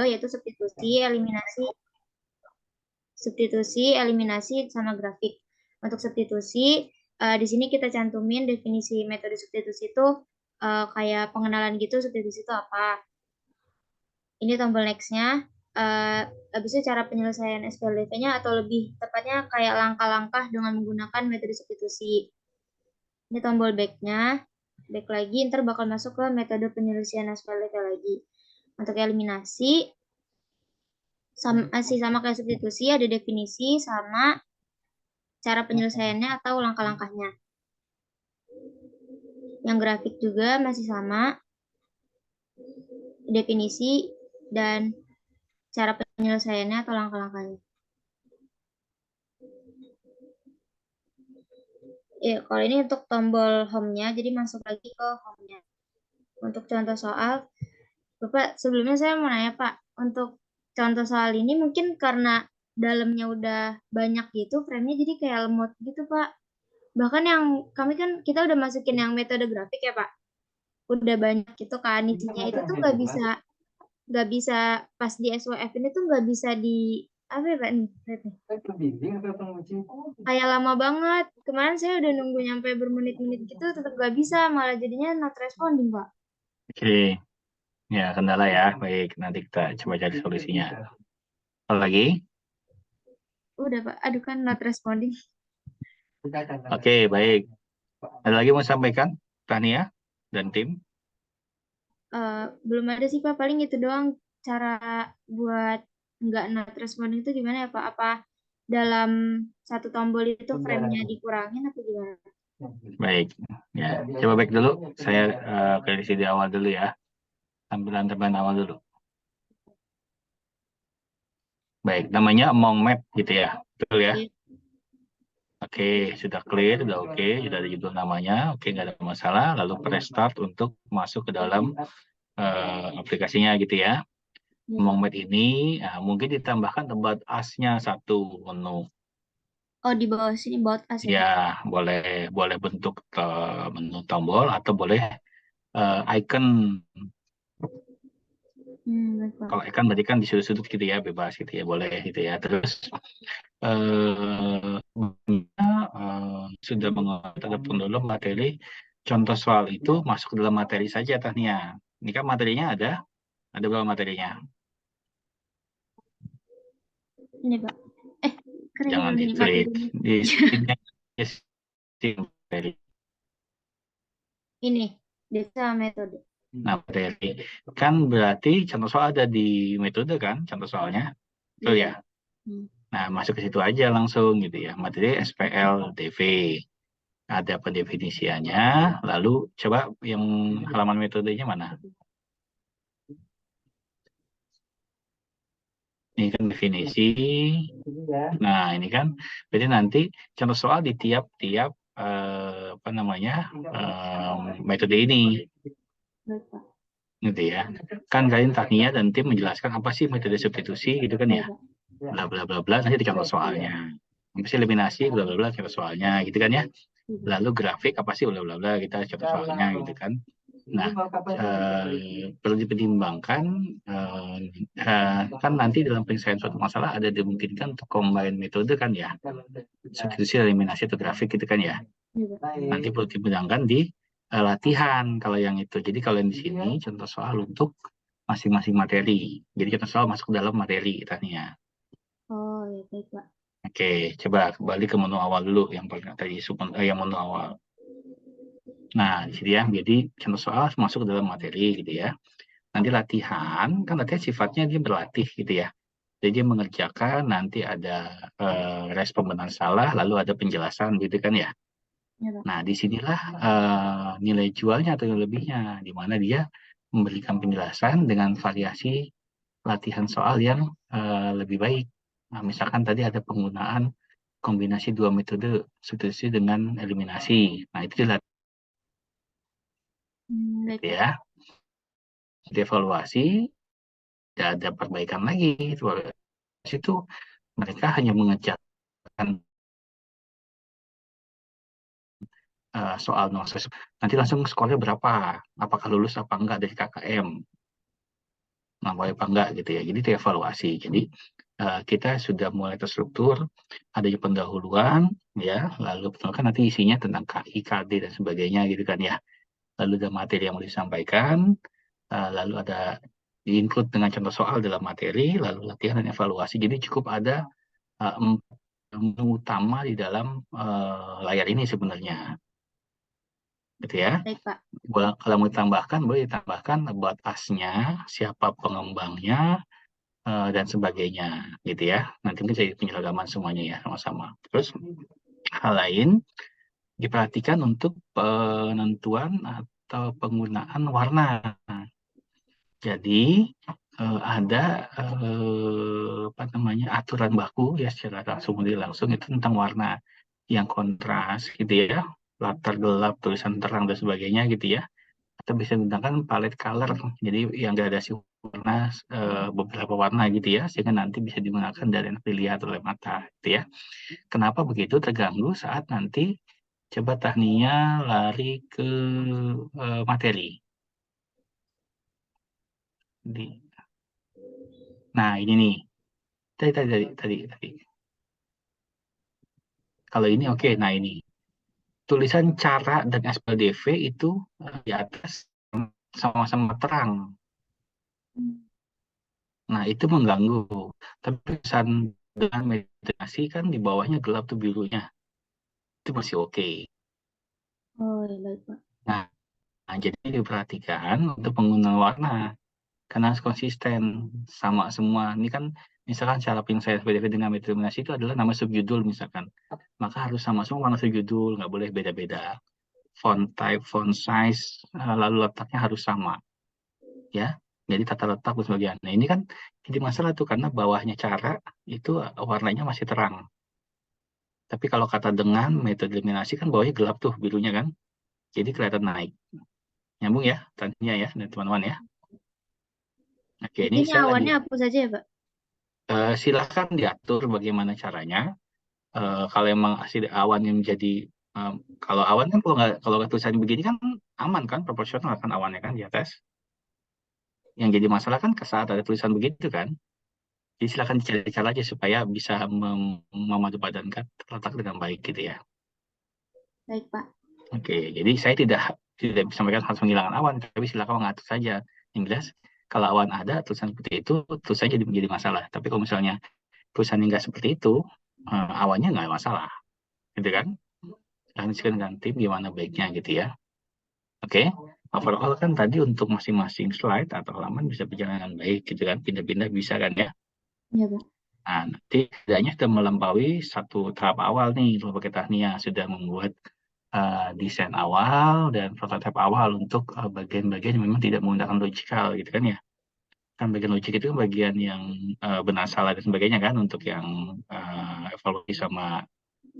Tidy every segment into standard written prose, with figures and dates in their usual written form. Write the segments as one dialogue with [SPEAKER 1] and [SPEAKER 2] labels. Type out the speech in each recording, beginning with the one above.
[SPEAKER 1] yaitu substitusi, eliminasi, sama grafik. Untuk substitusi, di sini kita cantumin definisi metode substitusi itu kayak pengenalan gitu, substitusi itu apa. Ini tombol next-nya. Habis itu cara penyelesaian SPLDV-nya atau lebih tepatnya kayak langkah-langkah dengan menggunakan metode substitusi. Ini tombol back-nya. Back lagi, ntar bakal masuk ke metode penyelesaian SPLDV lagi. Untuk eliminasi, masih sama kayak substitusi, ada definisi sama cara penyelesaiannya atau langkah-langkahnya. Yang grafik juga masih sama, definisi dan cara penyelesaiannya atau langkah-langkahnya. Ya, kalau ini untuk tombol home-nya, jadi masuk lagi ke home-nya. Untuk contoh soal, Bapak, sebelumnya saya mau nanya, Pak, untuk contoh soal ini mungkin karena dalamnya udah banyak gitu, frame-nya jadi kayak lemot gitu, Pak. Bahkan yang kami kan, kita udah masukin yang metode grafik ya, Pak. Udah banyak gitu kan, isinya itu tuh nggak bisa pas di SWF ini tuh nggak bisa di apa ya Pak nih? Kayak lama banget. Kemarin saya udah nunggu nyampe bermenit-menit gitu tetap nggak bisa, malah jadinya not responding Pak.
[SPEAKER 2] Oke, ya kendala ya. Baik, nanti kita coba cari solusinya. Apa lagi?
[SPEAKER 1] Udah Pak, aduh kan not responding.
[SPEAKER 2] Oke, baik. Ada lagi mau sampaikan, Tania dan tim?
[SPEAKER 1] Belum ada sih Pak, paling itu doang cara buat nggak not responding itu gimana ya Pak? Apa dalam satu tombol itu frame-nya dikurangin atau gimana?
[SPEAKER 2] Baik, ya coba back dulu. Saya klarifikasi di awal dulu ya. Tampilan-tampilan awal dulu. Baik, namanya Among Map gitu ya, betul ya?
[SPEAKER 1] Iya.
[SPEAKER 2] Oke, sudah clear, sudah oke, sudah ada judul namanya, oke nggak ada masalah. Lalu press start untuk masuk ke dalam aplikasinya gitu ya.
[SPEAKER 1] Iya,
[SPEAKER 2] Among
[SPEAKER 1] Pak.
[SPEAKER 2] Map ini mungkin ditambahkan tempat asnya satu menu.
[SPEAKER 1] Oh, di bawah sini baut as ya?
[SPEAKER 2] Ya, boleh boleh bentuk menu tombol atau boleh icon.
[SPEAKER 1] Baik, Pak.
[SPEAKER 2] Kalau icon berarti kan di sudut-sudut gitu ya, bebas gitu ya, boleh gitu ya. Terus sudah mengatakan ataupun dulu materi contoh soal itu masuk ke dalam materi saja Tania. Ini kan materinya ada berapa materinya?
[SPEAKER 1] Ini, Pak. Kan ini
[SPEAKER 2] Jangan
[SPEAKER 1] belum ini
[SPEAKER 2] diklik
[SPEAKER 1] materinya.
[SPEAKER 2] di sini materi.
[SPEAKER 1] Ini, desa metode.
[SPEAKER 2] Nah, materi kan berarti contoh soal ada di metode kan, contoh soalnya, betul
[SPEAKER 1] Iya.
[SPEAKER 2] ya? Nah, masuk ke situ aja langsung gitu ya. Materi SPL DV. Ada pendefinisiannya, lalu coba yang halaman metodenya mana? Ini kan definisi. Nah, ini kan berarti nanti contoh soal di tiap-tiap apa namanya metode ini,
[SPEAKER 1] Baik, Pak.
[SPEAKER 2] gitu ya. Kan kalian Tania dan tim menjelaskan apa sih metode substitusi, gitu kan ya?
[SPEAKER 1] Baik, Pak.
[SPEAKER 2] Bla bla bla bla. Nanti di contoh soalnya. Apa sih eliminasi, bla bla bla, contoh soalnya, gitu kan ya? Lalu grafik apa sih, bla bla bla, kita contoh soalnya, gitu kan? Nah, perlu dipertimbangkan kan nanti dalam penyelesaian suatu masalah ada dimungkinkan untuk combine metode kan ya, substitusi, eliminasi atau grafik gitu kan ya.
[SPEAKER 1] Iya, Pak.
[SPEAKER 2] Nanti perlu dipertimbangkan di latihan kalau yang itu. Jadi kalau yang di sini contoh soal untuk masing-masing materi. Jadi contoh soal masuk ke dalam materi tadinya.
[SPEAKER 1] Oh, ya baik, Pak.
[SPEAKER 2] Oke, coba kembali ke menu awal dulu yang paling tadi yang menu awal. Nah, di sini ya, jadi contoh soal masuk ke dalam materi gitu ya. Nanti latihan, kan latihan sifatnya dia berlatih gitu ya. Jadi dia mengerjakan, nanti ada respon benar salah, lalu ada penjelasan gitu kan ya.
[SPEAKER 1] Iya, Pak.
[SPEAKER 2] Nah, disinilah nilai jualnya atau nilai lebihnya, di mana dia memberikan penjelasan dengan variasi latihan soal yang lebih baik. Nah, misalkan tadi ada penggunaan kombinasi dua metode, substitusi dengan eliminasi. Nah, itu dilatih
[SPEAKER 1] Baik, Pak.
[SPEAKER 2] ya. Dievaluasi, tidak ada perbaikan lagi. Itu mereka hanya mengerjakan soal nonsense. Nanti langsung skornya berapa? Apakah lulus apa enggak dari KKM? melampaui apa enggak gitu ya. Jadi itu evaluasi. Jadi kita sudah mulai terstruktur, adanya pendahuluan, ya, lalu kan nanti isinya tentang KI, KD dan sebagainya gitu kan ya. Lalu ada materi yang mau disampaikan, lalu ada di-include dengan contoh soal dalam materi, lalu latihan dan evaluasi. Jadi cukup ada empat menu utama di dalam layar ini sebenarnya, gitu ya.
[SPEAKER 1] Baik, Pak.
[SPEAKER 2] Kalau mau ditambahkan, boleh ditambahkan buat asnya, siapa pengembangnya, dan sebagainya, gitu ya. Nanti mungkin jadi penyeragaman semuanya ya, sama-sama. Terus hal lain, diperhatikan untuk penentuan atau penggunaan warna. Jadi ada apa namanya aturan baku ya secara langsung langsung itu tentang warna yang kontras gitu ya, latar gelap, tulisan terang dan sebagainya gitu ya. Atau bisa menggunakan palette color, jadi yang gradasi warna beberapa warna gitu ya, sehingga nanti bisa digunakan dan enak dilihat oleh mata gitu ya. Kenapa begitu? Terganggu saat nanti coba Tania lari ke materi. Nah, ini nih. Tadi. Kalau ini oke. Nah, ini. Tulisan cara dan SPDV itu di atas sama-sama terang. Nah, itu mengganggu. Tapi tulisan dengan meditasi kan di bawahnya gelap tuh birunya. Itu masih oke.
[SPEAKER 1] Oh, ya baik, Pak.
[SPEAKER 2] Nah, jadi diperhatikan untuk penggunaan warna. Karena harus konsisten sama semua. Ini kan misalkan cara penyelesaian SPDV dengan determinasi itu adalah nama subjudul misalkan. Maka harus sama semua warna subjudul, nggak boleh beda-beda. Font type, font size, lalu letaknya harus sama. Ya, jadi tata letak dan sebagainya. Nah, ini kan jadi masalah tuh karena bawahnya cara itu warnanya masih terang. Tapi kalau kata dengan metode eliminasi kan bawahnya gelap tuh birunya kan. Jadi kelihatan naik. Nyambung ya, tanya ya, dan teman-teman ya. Oke, ini
[SPEAKER 1] Intinya
[SPEAKER 2] saya lagi
[SPEAKER 1] awannya hapus saja ya, Pak?
[SPEAKER 2] silakan diatur bagaimana caranya. Kalau emang asli awan yang menjadi kalau awan kan kalau nggak tulisan begini kan aman kan, proporsional kan awannya kan di atas. Yang jadi masalah kan saat ada tulisan begitu kan. Jadi silakan dicari cara aja supaya bisa memadupadankan terletak dengan baik gitu ya.
[SPEAKER 1] Baik, Pak.
[SPEAKER 2] Oke, jadi saya tidak bisa sampaikan harus menghilangkan awan, tapi silakan mengatur saja. Yang jelas kalau awan ada tulisan seperti itu, tulisannya jadi menjadi masalah. Tapi kalau misalnya tulisannya nggak seperti itu, awannya nggak masalah, gitu kan? Dan diskusikan dengan tim gimana baiknya gitu ya. Oke, overall kan tadi untuk masing-masing slide atau halaman bisa berjalan dengan baik gitu kan, pindah-pindah bisa kan ya.
[SPEAKER 1] Iya, Pak.
[SPEAKER 2] Nah, nanti setidaknya sudah melampaui satu tahap awal nih, kalau pakai Tania sudah membuat desain awal dan prototipe awal untuk bagian-bagian yang memang tidak menggunakan logikal gitu kan ya. Kan bagian logik itu kan bagian yang benar salah dan sebagainya kan untuk yang evaluasi sama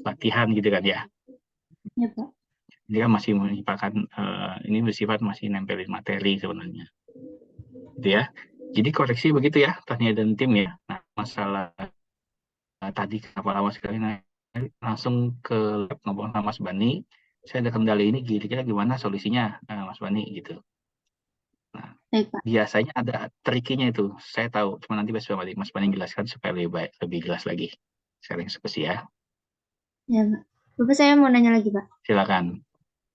[SPEAKER 2] latihan gitu kan ya.
[SPEAKER 1] Iya, Pak.
[SPEAKER 2] Dia masih menyimpan ini bersifat masih nempelin materi sebenarnya. Gitu ya. Jadi koreksi begitu ya, Tania dan tim ya. Nah, masalah tadi kenapa lama sekali langsung ke lab ngobrol sama Mas Bani. Saya ada kendala ini, kira-kira gimana solusinya, Mas Bani gitu. Nah,
[SPEAKER 1] Baik, Pak.
[SPEAKER 2] biasanya ada trikinya itu. Saya tahu, cuma nanti Mas Bani jelaskan supaya lebih jelas lagi. Sharing diskusi ya.
[SPEAKER 1] Ya, Pak. Bapak saya mau nanya lagi, Pak.
[SPEAKER 2] Silakan.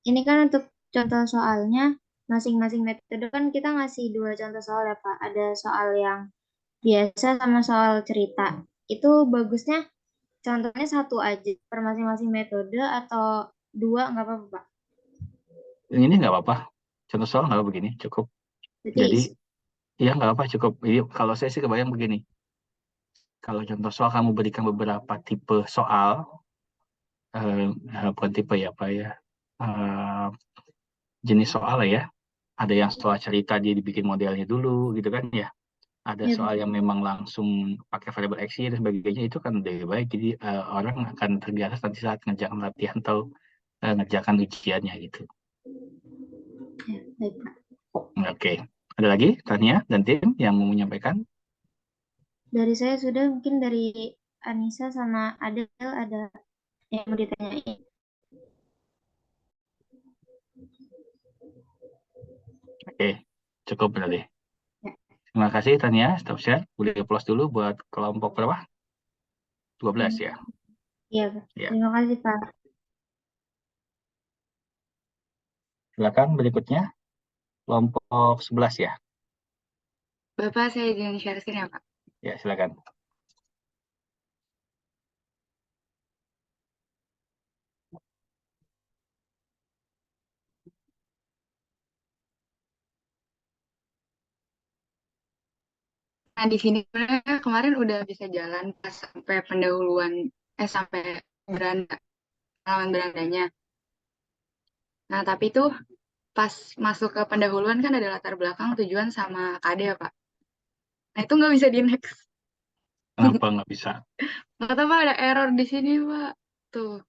[SPEAKER 1] Ini kan untuk contoh soalnya, masing-masing metode kan kita ngasih 2 contoh soal ya, Pak. Ada soal yang biasa sama soal cerita. Itu bagusnya contohnya satu aja per masing-masing metode atau 2 nggak apa-apa, Pak?
[SPEAKER 2] Ini nggak apa-apa. Contoh soal nggak apa begini, cukup.
[SPEAKER 1] Berarti
[SPEAKER 2] Jadi, ya nggak apa cukup. Ini, kalau saya sih kebayang begini. Kalau contoh soal kamu berikan beberapa tipe soal, bukan tipe ya Pak ya, eh, jenis soal lah ya. Ada yang soal cerita dia dibikin modelnya dulu gitu kan ya. Ada
[SPEAKER 1] ya,
[SPEAKER 2] soal
[SPEAKER 1] Pak.
[SPEAKER 2] yang memang langsung pakai variable X dan sebagainya itu kan lebih baik. Jadi orang akan terbiasa nanti saat ngerjakan latihan atau ngerjakan ujiannya gitu.
[SPEAKER 1] Ya, baik, Pak.
[SPEAKER 2] Oke. Ada lagi Tania dan tim yang mau menyampaikan?
[SPEAKER 1] Dari saya sudah, mungkin dari Anissa sama Adel ada yang mau ditanyain.
[SPEAKER 2] Oke, cukup berarti.
[SPEAKER 1] Ya.
[SPEAKER 2] Terima kasih Tania, stop share. Boleh applause dulu buat kelompok berapa? 12 ya.
[SPEAKER 1] Iya, Pak.
[SPEAKER 2] Ya.
[SPEAKER 1] Terima kasih, Pak.
[SPEAKER 2] Silakan berikutnya kelompok 11 ya.
[SPEAKER 3] Bapak, saya izin share screen ya, Pak.
[SPEAKER 2] Ya, silakan.
[SPEAKER 3] Nah, di sini sebenarnya kemarin udah bisa jalan pas sampai pendahuluan, sampai beranda, halaman berandanya. Nah, tapi tuh pas masuk ke pendahuluan kan ada latar belakang, tujuan sama KD ya, Pak. Nah, itu nggak bisa di next.
[SPEAKER 2] Kenapa nggak bisa?
[SPEAKER 3] Nggak tahu, Pak, ada error di sini, Pak. Tuh,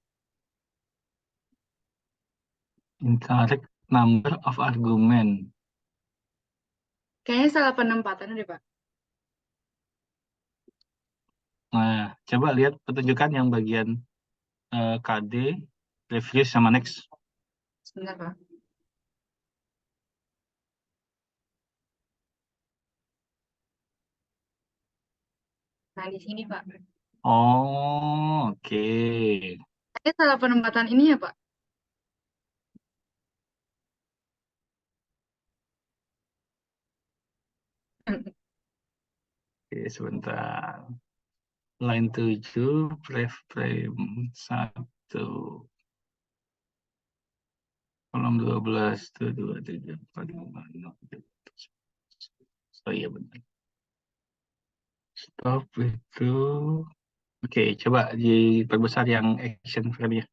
[SPEAKER 2] Incorrect number of argument.
[SPEAKER 3] kayaknya salah penempatan deh, Pak.
[SPEAKER 2] Nah, coba lihat pertunjukan yang bagian KD, refuse sama next.
[SPEAKER 3] Sebentar, Pak. Nah, di sini, Pak.
[SPEAKER 2] Oh, oke.
[SPEAKER 3] Kayaknya salah penempatan ini ya, Pak.
[SPEAKER 2] Oke, sebentar. Line 7, frame 1. Kolom 12, 1, 2, 3, 4, 5, 6, 7. Oh iya benar. Stop itu. Oke, coba diperbesar yang action frame-nya.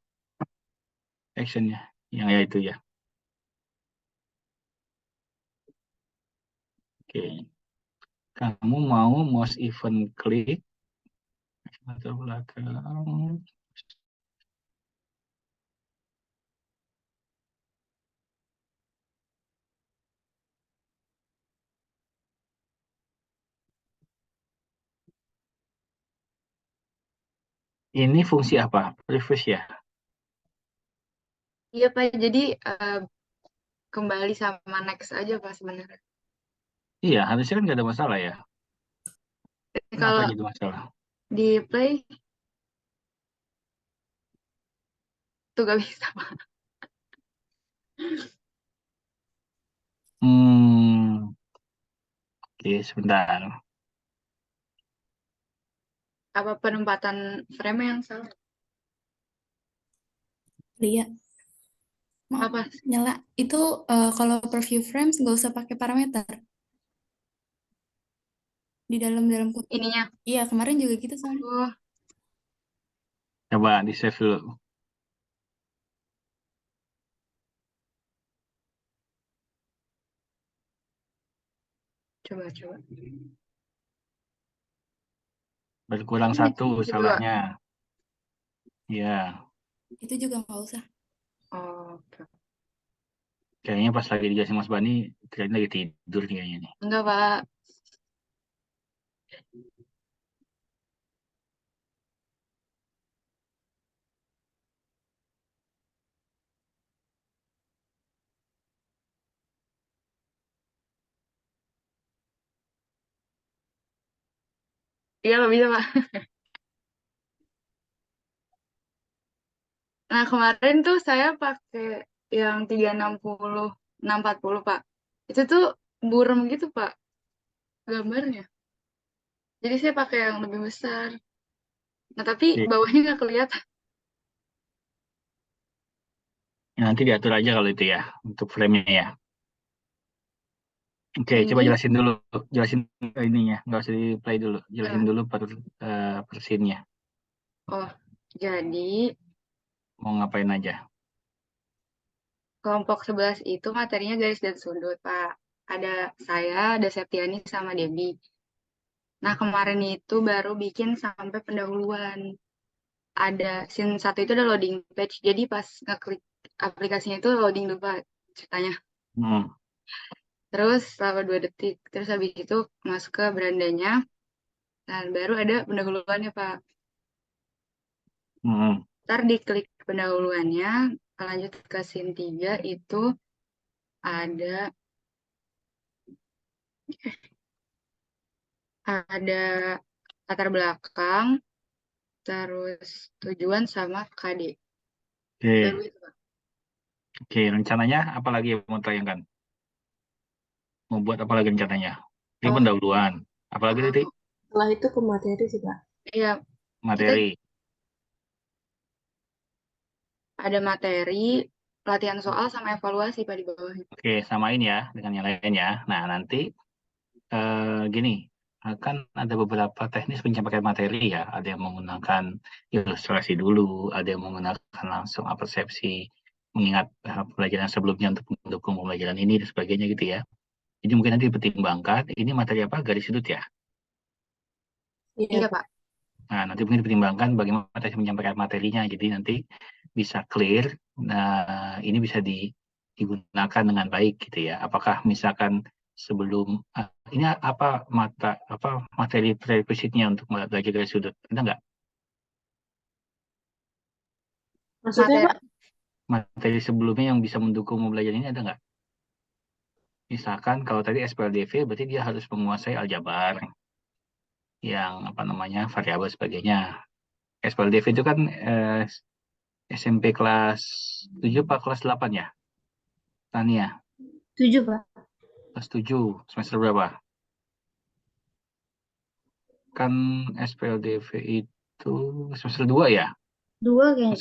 [SPEAKER 2] Actionnya. Yang ya itu ya. Oke. Kamu mau mouse event klik atau belakang. Ini fungsi apa? Refresh ya?
[SPEAKER 3] Iya, Pak. Jadi kembali sama next aja, Pak, sebenarnya.
[SPEAKER 2] Iya, harusnya kan nggak ada masalah ya. Kenapa
[SPEAKER 3] Kalau
[SPEAKER 2] jadi masalah?
[SPEAKER 3] di play, tuh gak bisa, Pak.
[SPEAKER 2] Oke, sebentar.
[SPEAKER 3] Apa penempatan frame yang salah?
[SPEAKER 4] Iya, mau
[SPEAKER 3] Apa?
[SPEAKER 4] nyala. Itu kalau preview frames nggak usah pakai parameter di dalam kutip.
[SPEAKER 3] Ininya.
[SPEAKER 4] Iya, kemarin juga gitu soalnya.
[SPEAKER 3] Oh,
[SPEAKER 2] Coba di save dulu.
[SPEAKER 3] coba.
[SPEAKER 2] Berkurang
[SPEAKER 3] Ini
[SPEAKER 2] satu
[SPEAKER 3] coba.
[SPEAKER 2] salahnya. Ya,
[SPEAKER 4] Itu juga nggak usah.
[SPEAKER 3] Oh, oke.
[SPEAKER 2] kayaknya pas lagi dijelasin Mas Bani, kayaknya lagi tidur kayaknya nih.
[SPEAKER 3] Enggak, Pak. Iya, nggak bisa, Pak. Nah, kemarin tuh saya pakai yang 360, 640, Pak. Itu tuh buram gitu, Pak, gambarnya. Jadi saya pakai yang lebih besar. Nah, tapi
[SPEAKER 2] Oke.
[SPEAKER 3] bawahnya nggak kelihatan.
[SPEAKER 2] Ya, nanti diatur aja kalau itu ya, untuk frame-nya ya. Oke, coba
[SPEAKER 3] Ini,
[SPEAKER 2] jelasin dulu. Jelasin ininya, nggak usah di play dulu. Jelasin
[SPEAKER 3] nah,
[SPEAKER 2] dulu per scene-nya.
[SPEAKER 3] oh, jadi
[SPEAKER 2] Mau ngapain aja.
[SPEAKER 3] kelompok 11 itu materinya garis dan sudut, Pak. Ada saya, ada Septiani, sama Debbie. Nah, kemarin itu baru bikin sampai pendahuluan. Ada scene satu itu ada loading page. Jadi pas ngeklik aplikasinya itu loading dulu, Pak, ceritanya.
[SPEAKER 2] Hmm.
[SPEAKER 3] Terus selama 2 detik. Terus habis itu masuk ke berandanya. Dan baru ada pendahuluannya, Pak.
[SPEAKER 2] Hmm.
[SPEAKER 3] Ntar diklik pendahuluannya, lanjut ke scene 3 itu ada ada latar belakang, terus tujuan sama KD. Baru
[SPEAKER 2] Oke,
[SPEAKER 3] itu, Pak.
[SPEAKER 2] oke. Rencananya apa lagi yang mau tayangkan? Mau buat apa lagi rencananya? Ini
[SPEAKER 5] Oh,
[SPEAKER 2] pendahuluan. Apalagi tadi
[SPEAKER 5] setelah itu ke materi sih, Pak.
[SPEAKER 3] Iya, kita
[SPEAKER 2] materi.
[SPEAKER 3] ada materi, latihan soal sama evaluasi, Pak, di bawahnya.
[SPEAKER 2] Oke, samain ya dengan yang lain ya. Nah, nanti gini, akan ada beberapa teknis penyampaian materi ya. Ada yang menggunakan ilustrasi dulu, ada yang menggunakan langsung persepsi, mengingat pelajaran sebelumnya untuk mendukung pembelajaran ini dan sebagainya gitu ya. Jadi mungkin nanti dipertimbangkan, ini materi apa? Garis sudut ya.
[SPEAKER 5] Iya,
[SPEAKER 3] Iya,
[SPEAKER 5] Pak.
[SPEAKER 3] Pak.
[SPEAKER 2] Nah, nanti mungkin dipertimbangkan bagaimana teknis menyampaikan materinya. Jadi nanti bisa clear, nah ini bisa digunakan dengan baik gitu ya. Apakah misalkan sebelum ini apa materi prerequisite-nya untuk belajar garis sudut? Ada nggak?
[SPEAKER 5] Maksudnya,
[SPEAKER 3] Materi.
[SPEAKER 5] Pak?
[SPEAKER 2] Materi sebelumnya yang bisa mendukung pembelajaran ini ada nggak? Misalkan kalau tadi SPLDV berarti dia harus menguasai aljabar yang apa namanya variabel sebagainya. SPLDV itu kan SMP kelas 7 apa kelas 8 ya? Tania,
[SPEAKER 1] 7, Pak.
[SPEAKER 2] kelas 7 semester berapa? Kan SPLDV itu semester 2 ya?
[SPEAKER 1] 2 kayaknya.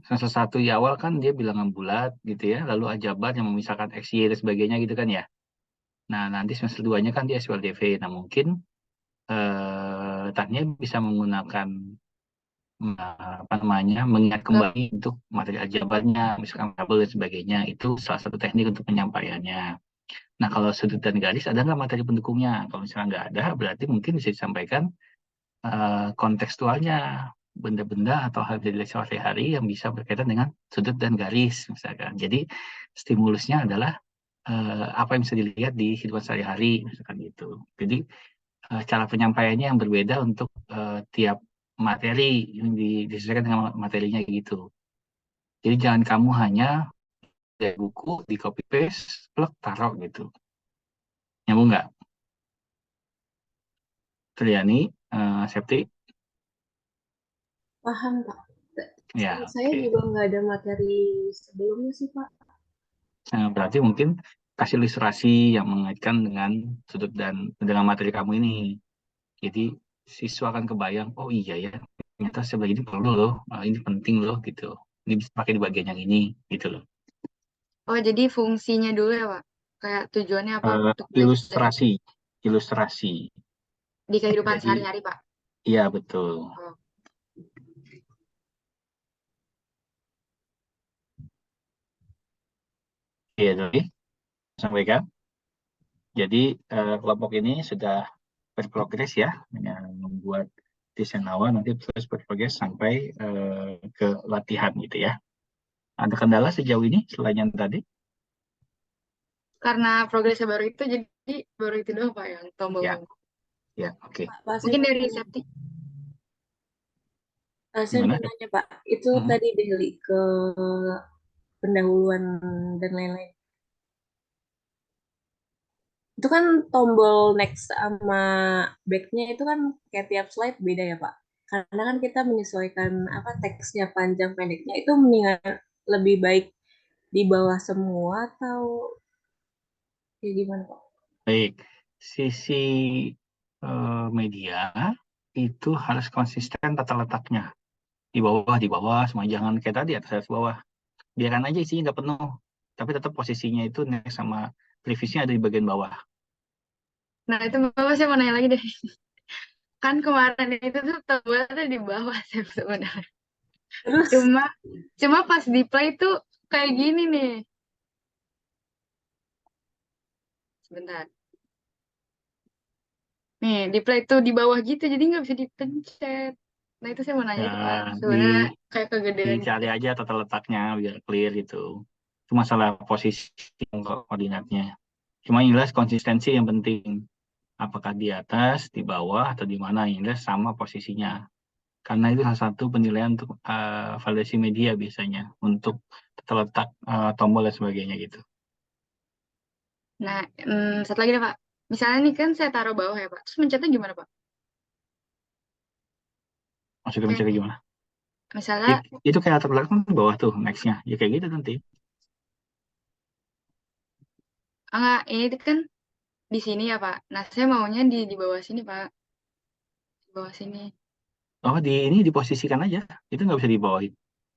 [SPEAKER 2] Semester 1 di awal kan dia bilangan bulat gitu ya, lalu aljabar yang memisahkan X, Y, dan sebagainya gitu kan ya. Nah, nanti semester 2-nya kan dia SPLDV. Nah, mungkin Tania bisa menggunakan apa namanya, mengingat kembali untuk materi aljabarnya, misalkan tabel dan sebagainya. Itu salah satu teknik untuk penyampaiannya. Nah, kalau sudut dan garis ada nggak materi pendukungnya? Kalau misalnya nggak ada, berarti mungkin bisa disampaikan kontekstualnya, benda-benda atau hal dari sehari-hari yang bisa berkaitan dengan sudut dan garis, misalkan. Jadi, stimulusnya adalah apa yang bisa dilihat di kehidupan sehari-hari, misalkan gitu. Jadi, cara penyampaiannya yang berbeda untuk tiap materi yang disesuaikan dengan materinya gitu. Jadi, jangan kamu hanya dari buku, di copy paste, plug, taruh gitu. Nyambung nggak? Triani, Septi?
[SPEAKER 5] Paham, Pak.
[SPEAKER 2] Ya,
[SPEAKER 5] Saya
[SPEAKER 2] oke.
[SPEAKER 5] juga nggak ada materi sebelumnya sih, Pak.
[SPEAKER 2] Berarti mungkin kasih ilustrasi yang mengaitkan dengan sudut dan dengan materi kamu ini. Jadi siswa akan kebayang, oh iya ya, ternyata sebelah ini perlu loh, ini penting loh gitu. Ini bisa pakai di bagian yang ini gitu loh.
[SPEAKER 3] Oh, jadi fungsinya dulu ya, Pak? Kayak tujuannya apa untuk belajar
[SPEAKER 2] Ilustrasi.
[SPEAKER 3] di kehidupan
[SPEAKER 2] Jadi,
[SPEAKER 3] sehari-hari, Pak?
[SPEAKER 2] iya betul.
[SPEAKER 3] Oh.
[SPEAKER 2] Iya, tadi sampaikan. Jadi kelompok ini sudah berprogres ya dengan membuat desain awal, nanti terus berprogres sampai ke latihan gitu ya. Ada kendala sejauh ini selain yang tadi?
[SPEAKER 3] Karena progresnya baru itu, jadi baru itu doang, Pak, yang tombol.
[SPEAKER 2] Ya, ya, oke.
[SPEAKER 5] Pak, saya
[SPEAKER 3] Mungkin
[SPEAKER 5] mau
[SPEAKER 3] dari
[SPEAKER 5] nanya.
[SPEAKER 3] Septi.
[SPEAKER 5] Saya
[SPEAKER 2] Gimana?
[SPEAKER 5] mau nanya, Pak. Itu
[SPEAKER 2] Hmm.
[SPEAKER 5] tadi Deli ke pendahuluan dan lain-lain. Itu kan tombol next sama back-nya itu kan kayak tiap slide beda ya, Pak. Karena kan kita menyesuaikan apa teksnya panjang pendeknya itu mendingan lebih baik di bawah semua atau ya gimana, Pak?
[SPEAKER 2] Baik, sisi media itu harus konsisten tata letaknya. Di bawah, semua jangan kayak tadi atas bawah. Biarkan aja isinya nggak penuh, tapi tetap posisinya itu next sama previous-nya ada di bagian bawah.
[SPEAKER 3] Nah, itu Bapak saya mau nanya lagi deh. Kan kemarin itu tuh tombolnya di bawah sebenarnya.
[SPEAKER 5] Terus
[SPEAKER 3] Cuma pas di play tuh kayak gini nih. Sebentar. Nih, di play tuh di bawah gitu, jadi nggak bisa dipencet. Nah, itu saya mau nanya
[SPEAKER 2] Ya,
[SPEAKER 3] itu, Pak.
[SPEAKER 2] di
[SPEAKER 3] Sebenarnya kayak kegedean
[SPEAKER 2] dicari
[SPEAKER 3] gitu.
[SPEAKER 2] aja tata letaknya biar clear gitu. Itu masalah posisi koordinatnya. Cuma yang jelas konsistensi yang penting. Apakah di atas, di bawah, atau di mana, yang jelas sama posisinya. Karena itu salah satu penilaian untuk validasi media biasanya. Untuk tata letak tombol dan sebagainya gitu.
[SPEAKER 3] Nah, satu lagi deh, Pak. Misalnya nih kan saya taruh bawah ya Pak, terus mencetnya gimana Pak?
[SPEAKER 2] Maksudnya
[SPEAKER 3] Kayak
[SPEAKER 2] mencari gimana?
[SPEAKER 3] misalnya
[SPEAKER 2] Itu kayak latar belakang di bawah tuh nextnya. Ya kayak gitu nanti.
[SPEAKER 3] enggak, ini kan di sini ya Pak. Nah saya maunya di bawah sini Pak, di bawah sini.
[SPEAKER 2] Oh, ini diposisikan aja. Itu nggak bisa dibawain.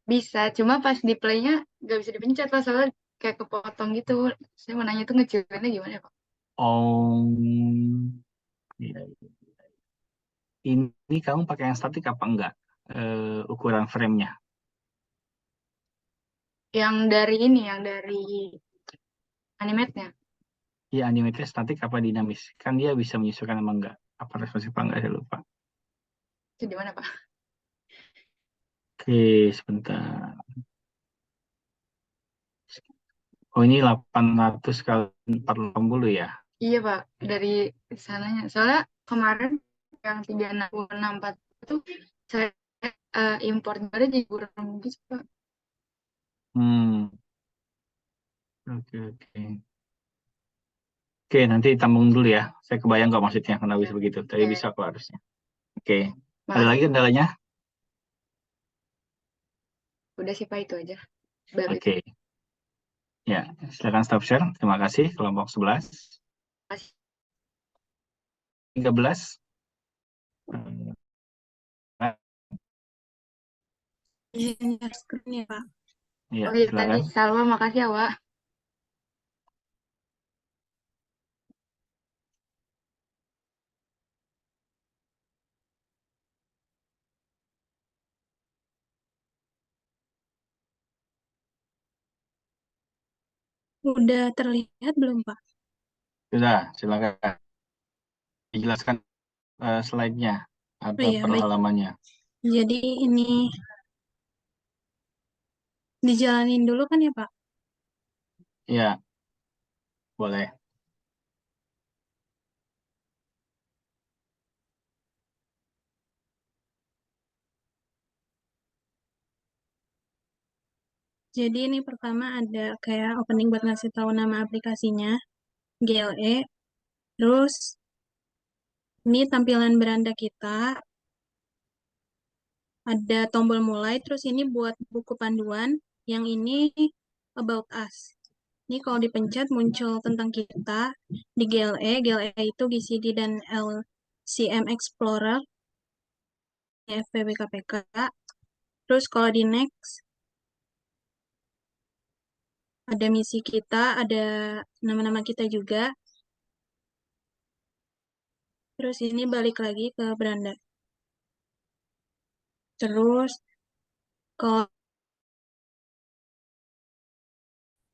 [SPEAKER 3] Bisa, cuma pas di play-nya nggak bisa dipencet Pak, soalnya kayak kepotong gitu. Saya mau nanya tuh ngecilinnya gimana ya Pak?
[SPEAKER 2] Oh, iya. Ini kamu pakai yang statik apa enggak? Ukuran frame-nya.
[SPEAKER 3] Yang dari ini, yang dari animate-nya.
[SPEAKER 2] Iya, animate statik apa dinamis? Kan dia bisa menyesuaikan apa enggak? Apa responsif apa enggak, saya lupa.
[SPEAKER 3] Itu di mana Pak?
[SPEAKER 2] Oke, sebentar. Oh, ini 800 kali 480 ya?
[SPEAKER 3] Iya Pak, dari sananya. Soalnya kemarin yang 3664 itu saya import dari jadi kurang gitu Pak.
[SPEAKER 2] Hmm, oke, oke. Oke, nanti tambung dulu ya. Saya kebayang kok maksudnya kenapa bisa begitu. Tapi bisa kok harusnya. Oke. Ada lagi
[SPEAKER 3] Makasih.
[SPEAKER 2] kendalanya?
[SPEAKER 3] Udah sih Pak itu aja. Baru itu.
[SPEAKER 2] Oke. Ya, silakan stop share. Terima kasih kelompok 11.
[SPEAKER 3] Makasih.
[SPEAKER 2] 13.
[SPEAKER 4] Izin share screen ya, Pak.
[SPEAKER 2] Ya,
[SPEAKER 3] Oke, tadi
[SPEAKER 2] silakan.
[SPEAKER 3] Salwa makasih ya Pak.
[SPEAKER 4] Udah terlihat belum, Pak?
[SPEAKER 2] Sudah, silakan. Dijelaskan slide-nya
[SPEAKER 4] Oh
[SPEAKER 2] atau
[SPEAKER 4] iya,
[SPEAKER 2] per
[SPEAKER 4] baik.
[SPEAKER 2] halamannya.
[SPEAKER 4] Jadi ini dijalanin dulu kan ya, Pak?
[SPEAKER 2] Ya, boleh.
[SPEAKER 4] Jadi ini pertama ada kayak opening buat ngasih tahu nama aplikasinya, GLE. Terus ini tampilan beranda kita, ada tombol mulai, terus ini buat buku panduan, yang ini About Us. Ini kalau dipencet muncul tentang kita di GLE. GLE itu GCD dan LCM Explorer, FPBKPK. Terus kalau di next, ada misi kita, ada nama-nama kita juga. Terus ini balik lagi ke beranda. Terus kalau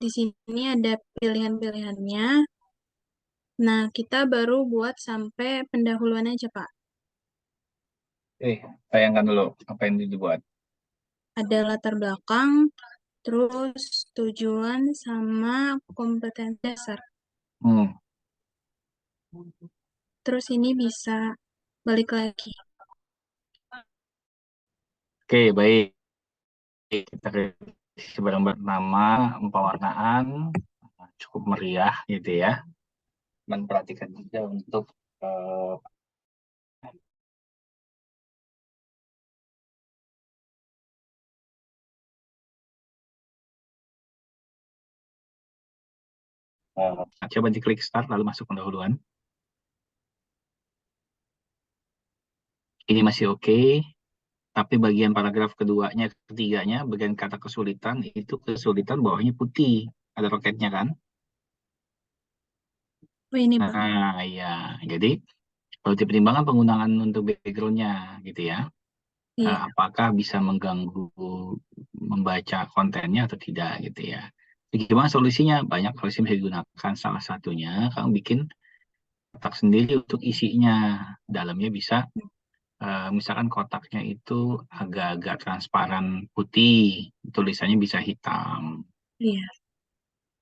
[SPEAKER 4] di sini ada pilihan-pilihannya. Nah, kita baru buat sampai pendahuluan aja, Pak.
[SPEAKER 2] Bayangkan dulu apa yang dibuat.
[SPEAKER 4] Ada latar belakang, terus tujuan sama kompetensi dasar.
[SPEAKER 2] Hmm.
[SPEAKER 4] Terus ini bisa balik lagi.
[SPEAKER 2] Oke, baik. Kita sebarang nama, pewarnaan, cukup meriah gitu ya. Dan perhatikan juga untuk coba diklik start lalu masuk pendahuluan. Ini masih oke, tapi bagian paragraf keduanya, ketiganya, bagian kata kesulitan, itu kesulitan bawahnya putih. Ada roketnya kan?
[SPEAKER 4] Oh ini, Pak.
[SPEAKER 2] Nah, ya. Jadi, kalau pertimbangan penggunaan untuk background-nya gitu ya.
[SPEAKER 4] Iya,
[SPEAKER 2] Apakah bisa mengganggu membaca kontennya atau tidak gitu ya. Jadi gimana solusinya? Banyak solusi bisa digunakan. Salah satunya, kamu bikin kotak sendiri untuk isinya. Dalamnya bisa misalkan kotaknya itu agak-agak transparan putih, tulisannya bisa hitam,
[SPEAKER 4] iya,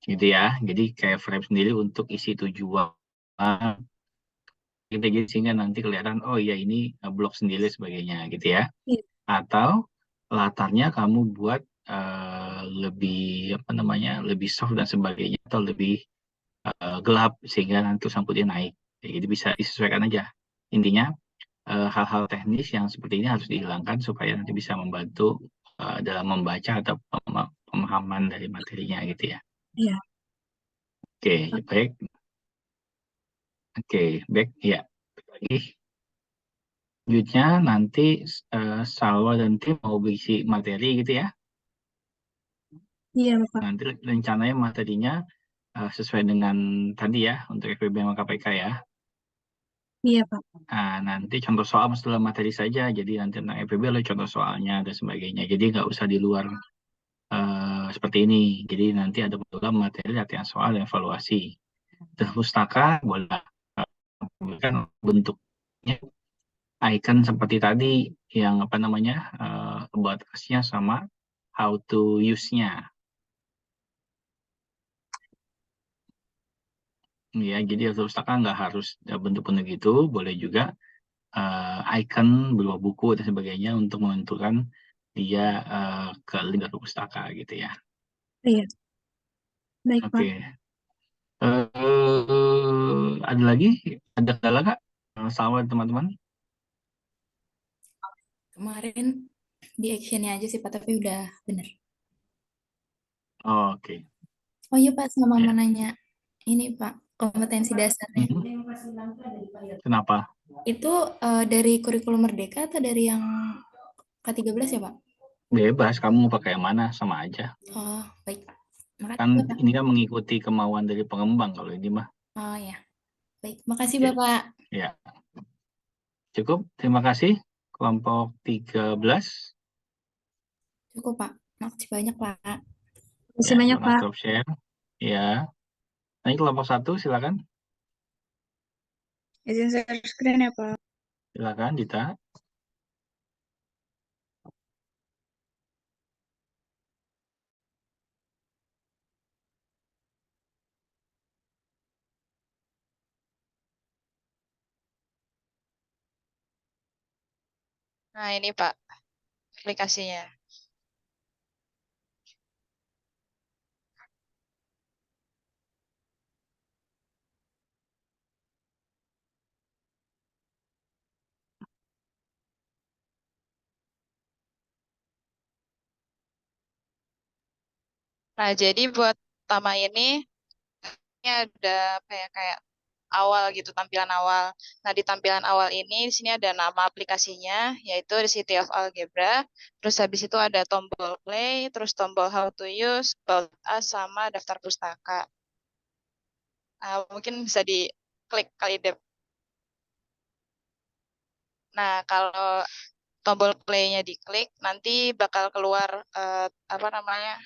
[SPEAKER 2] gitu ya. Jadi kayak frame sendiri untuk isi tujuan, gitu, sehingga nanti kelihatan, oh ya ini blog sendiri sebagainya, gitu ya.
[SPEAKER 4] iya,
[SPEAKER 2] Atau latarnya kamu buat lebih apa namanya, lebih soft dan sebagainya, atau lebih gelap sehingga nanti tulisan putih naik, Jadi bisa disesuaikan aja. Intinya hal-hal teknis yang seperti ini harus dihilangkan supaya nanti bisa membantu dalam membaca atau pemahaman dari materinya gitu ya.
[SPEAKER 4] Iya.
[SPEAKER 2] Oke, baik. Oke, baik. Ya. Lagi. Selanjutnya nanti Salwa dan tim mau berisi materi gitu ya.
[SPEAKER 4] Iya, Bapak.
[SPEAKER 2] Nanti rencananya materinya sesuai dengan tadi ya untuk FPB sama KPK ya.
[SPEAKER 4] Iya, Pak.
[SPEAKER 2] Nah, nanti contoh soal setelah materi saja. Jadi nanti tentang FPB oleh contoh soalnya dan sebagainya. Jadi nggak usah di luar seperti ini. Jadi nanti ada program materi latihan soal dan evaluasi. Dan pustaka boleh kan bentuknya icon seperti tadi yang apa namanya about us-nya sama how to use-nya. Ya, jadi pustaka nggak harus bentuk-bentuk gitu, boleh juga icon berupa buku dan sebagainya untuk menentukan dia ke link atau pustaka gitu ya.
[SPEAKER 4] Iya. Baik, Pak.
[SPEAKER 2] Oke. Ada lagi? Ada kendala nggak sama teman-teman?
[SPEAKER 6] Kemarin di actionnya aja sih Pak, tapi udah bener.
[SPEAKER 2] Oke.
[SPEAKER 6] Oh iya Pak, sama
[SPEAKER 2] Ya.
[SPEAKER 6] mau nanya ini Pak, kompetensi dasarnya.
[SPEAKER 2] Kenapa?
[SPEAKER 6] Itu dari kurikulum Merdeka atau dari yang K13 ya Pak?
[SPEAKER 2] Bebas, kamu mau pakai yang mana sama aja.
[SPEAKER 6] Oh, baik Pak. Makasih
[SPEAKER 2] Kan
[SPEAKER 6] Bapak.
[SPEAKER 2] ini kan mengikuti kemauan dari pengembang kalau ini mah.
[SPEAKER 6] Oh ya, baik. Makasih
[SPEAKER 2] Oke.
[SPEAKER 6] Bapak.
[SPEAKER 2] Ya. Cukup, terima kasih. Kelompok 13.
[SPEAKER 6] Cukup Pak. Makasih banyak Pak.
[SPEAKER 4] Terima kasih
[SPEAKER 2] Ya,
[SPEAKER 4] banyak,
[SPEAKER 2] selamat
[SPEAKER 4] Pak.
[SPEAKER 2] stop share. Ya. Nah, ini kelompok 1, silakan.
[SPEAKER 4] Izin share screen ya, Pak.
[SPEAKER 2] Silakan, Dita.
[SPEAKER 7] Nah, ini Pak, aplikasinya. Nah, jadi buat pertama ini ada apa ya, kayak awal gitu, tampilan awal. Nah, di tampilan awal ini di sini ada nama aplikasinya, yaitu The City of Algebra. Terus habis itu ada tombol play, terus tombol how to use, about us, sama daftar pustaka. Mungkin bisa diklik kali deh. Nah, kalau tombol play-nya diklik, nanti bakal keluar apa namanya,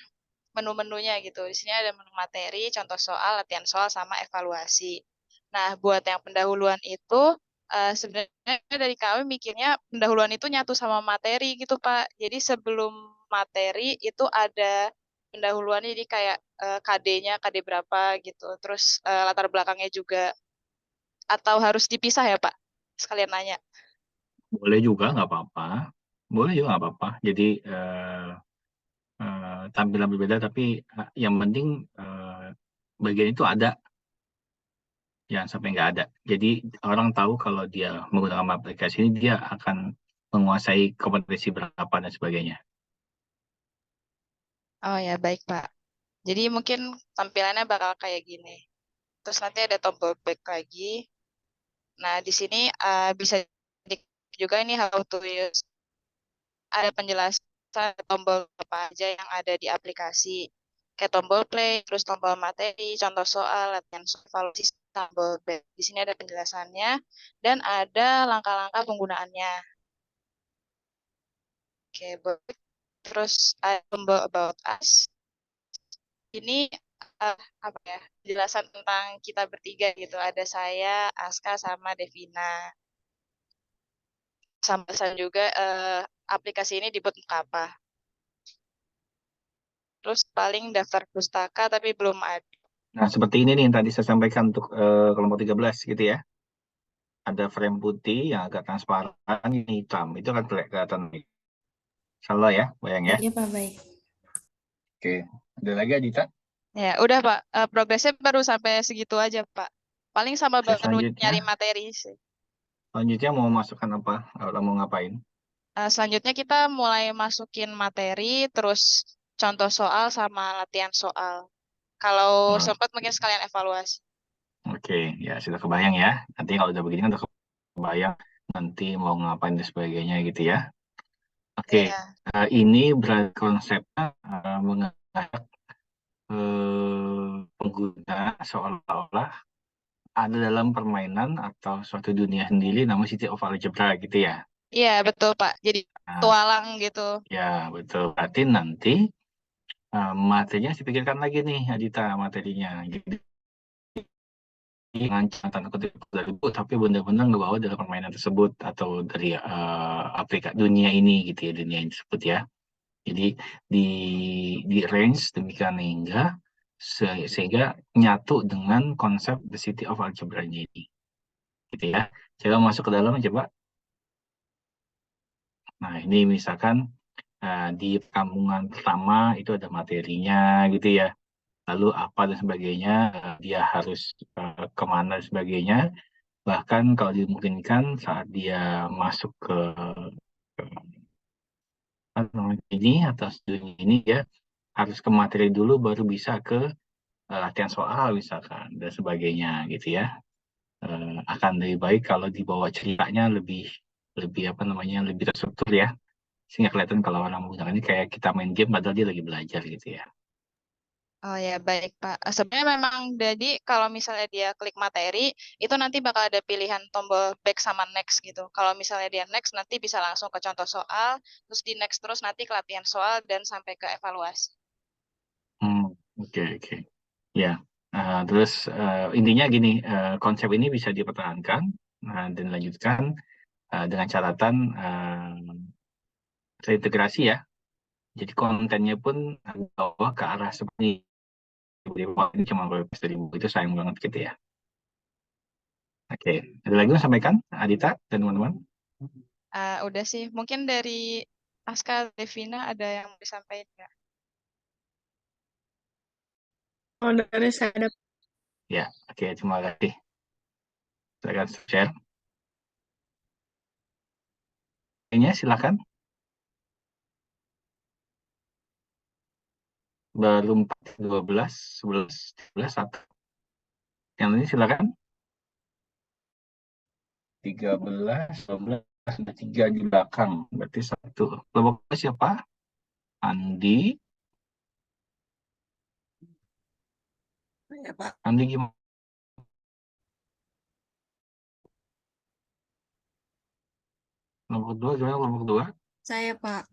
[SPEAKER 7] menu-menunya gitu. Di sini ada menu materi, contoh soal, latihan soal, sama evaluasi. Nah, buat yang pendahuluan itu sebenarnya dari kami mikirnya pendahuluan itu nyatu sama materi gitu, Pak. Jadi sebelum materi itu ada pendahuluannya, jadi kayak KD-nya, KD berapa gitu. Terus latar belakangnya juga. Atau harus dipisah ya, Pak? Sekalian nanya.
[SPEAKER 2] Boleh juga, nggak apa-apa. Boleh juga, nggak apa-apa. Jadi, tampilan berbeda, tapi yang penting bagian itu ada. Jangan sampai nggak ada. Jadi orang tahu kalau dia menggunakan aplikasi ini, dia akan menguasai kompetensi berapa dan sebagainya.
[SPEAKER 7] Oh ya, baik Pak. Jadi mungkin tampilannya bakal kayak gini. Terus nanti ada tombol back lagi. Nah, di sini bisa juga ini how to use. Ada penjelasan tombol apa aja yang ada di aplikasi. Kayak tombol play, terus tombol materi, contoh soal, latihan soal, evaluasi, tombol back. Di sini ada penjelasannya dan ada langkah-langkah penggunaannya. Oke, baik. Terus ada tombol about us. Ini apa ya, penjelasan tentang kita bertiga gitu. Ada saya, Aska, sama Devina. Sampai juga aplikasi ini dibuat untuk apa. Terus paling daftar pustaka tapi belum ada.
[SPEAKER 2] Nah, seperti ini nih yang tadi saya sampaikan untuk kelompok 13 gitu ya. Ada frame putih yang agak transparan, ini hitam. Itu kan kelihatan. Salah ya, bayang ya.
[SPEAKER 6] Iya Pak, baik.
[SPEAKER 2] Oke, ada lagi Adita?
[SPEAKER 7] Ya, udah Pak. Progresnya baru sampai segitu aja Pak. Paling sama
[SPEAKER 2] Oke,
[SPEAKER 7] baru nyari
[SPEAKER 2] selanjutnya,
[SPEAKER 7] materi sih.
[SPEAKER 2] selanjutnya mau masukkan apa? Atau mau ngapain?
[SPEAKER 7] Selanjutnya kita mulai masukin materi, terus contoh soal sama latihan soal. Kalau
[SPEAKER 2] Oh,
[SPEAKER 7] sempat mungkin sekalian evaluasi.
[SPEAKER 2] oke, ya sudah kebayang ya. Nanti kalau udah begini kan udah kebayang nanti mau ngapain dan sebagainya gitu ya. Oke,
[SPEAKER 7] Iya.
[SPEAKER 2] ini berarti konsepnya mengajak pengguna seolah-olah ada dalam permainan atau suatu dunia sendiri namanya City of Algebra gitu ya.
[SPEAKER 7] Iya, betul, Pak. Jadi
[SPEAKER 2] Nah,
[SPEAKER 7] tualang gitu.
[SPEAKER 2] ya betul. Berarti nanti materinya dipikirkan lagi nih, Adita, materinya. Jadi dengan tanda kutip dari buku, tapi benar-benar ngebawa dalam permainan tersebut atau dari aplikasi dunia ini gitu ya, dunia yang disebut ya. Jadi di di range demikian hingga sehingga nyatu dengan konsep The City of Algebra ini, gitu ya. Coba masuk ke dalam coba. Nah ini misalkan di perkampungan pertama itu ada materinya gitu ya. Lalu apa dan sebagainya, dia harus kemana dan sebagainya. Bahkan kalau dimungkinkan saat dia masuk ke ini atas dunia ini ya harus ke materi dulu baru bisa ke latihan soal misalkan dan sebagainya gitu ya. Akan lebih baik kalau dibawa ceritanya lebih lebih apa namanya lebih terstruktur ya sehingga kelihatan kalau orang menggunakan ini kayak kita main game padahal dia lagi belajar gitu ya.
[SPEAKER 7] Oh ya, baik, Pak. Sebenarnya memang jadi kalau misalnya dia klik materi, itu nanti bakal ada pilihan tombol back sama next gitu. Kalau misalnya dia next, nanti bisa langsung ke contoh soal, terus di next terus nanti ke latihan soal dan sampai ke evaluasi.
[SPEAKER 2] Oke oke. Ya, terus intinya gini, konsep ini bisa dipertahankan dan dilanjutkan dengan catatan terintegrasi ya. Jadi kontennya pun bawa ke arah seperti ini cuma copy dari buku itu sayang banget gitu ya. Oke, ada lagi yang sampaikan Adita dan teman-teman?
[SPEAKER 7] Udah sih, mungkin dari Aska, Devina ada yang mau disampaikan nggak?
[SPEAKER 4] Oh, dari saya ada.
[SPEAKER 2] Ya, oke, terima kasih. Silakan share. Ini silakan. Baru 4, 12, 11, 13, 1. Yang ini silakan. 13, 12, ada 3 di belakang. Berarti 1. Kelompok siapa? Andi.
[SPEAKER 5] Ya, Pak.
[SPEAKER 2] Andi gimana? Kelompok 2 gimana kelompok 2?
[SPEAKER 6] Saya, Pak,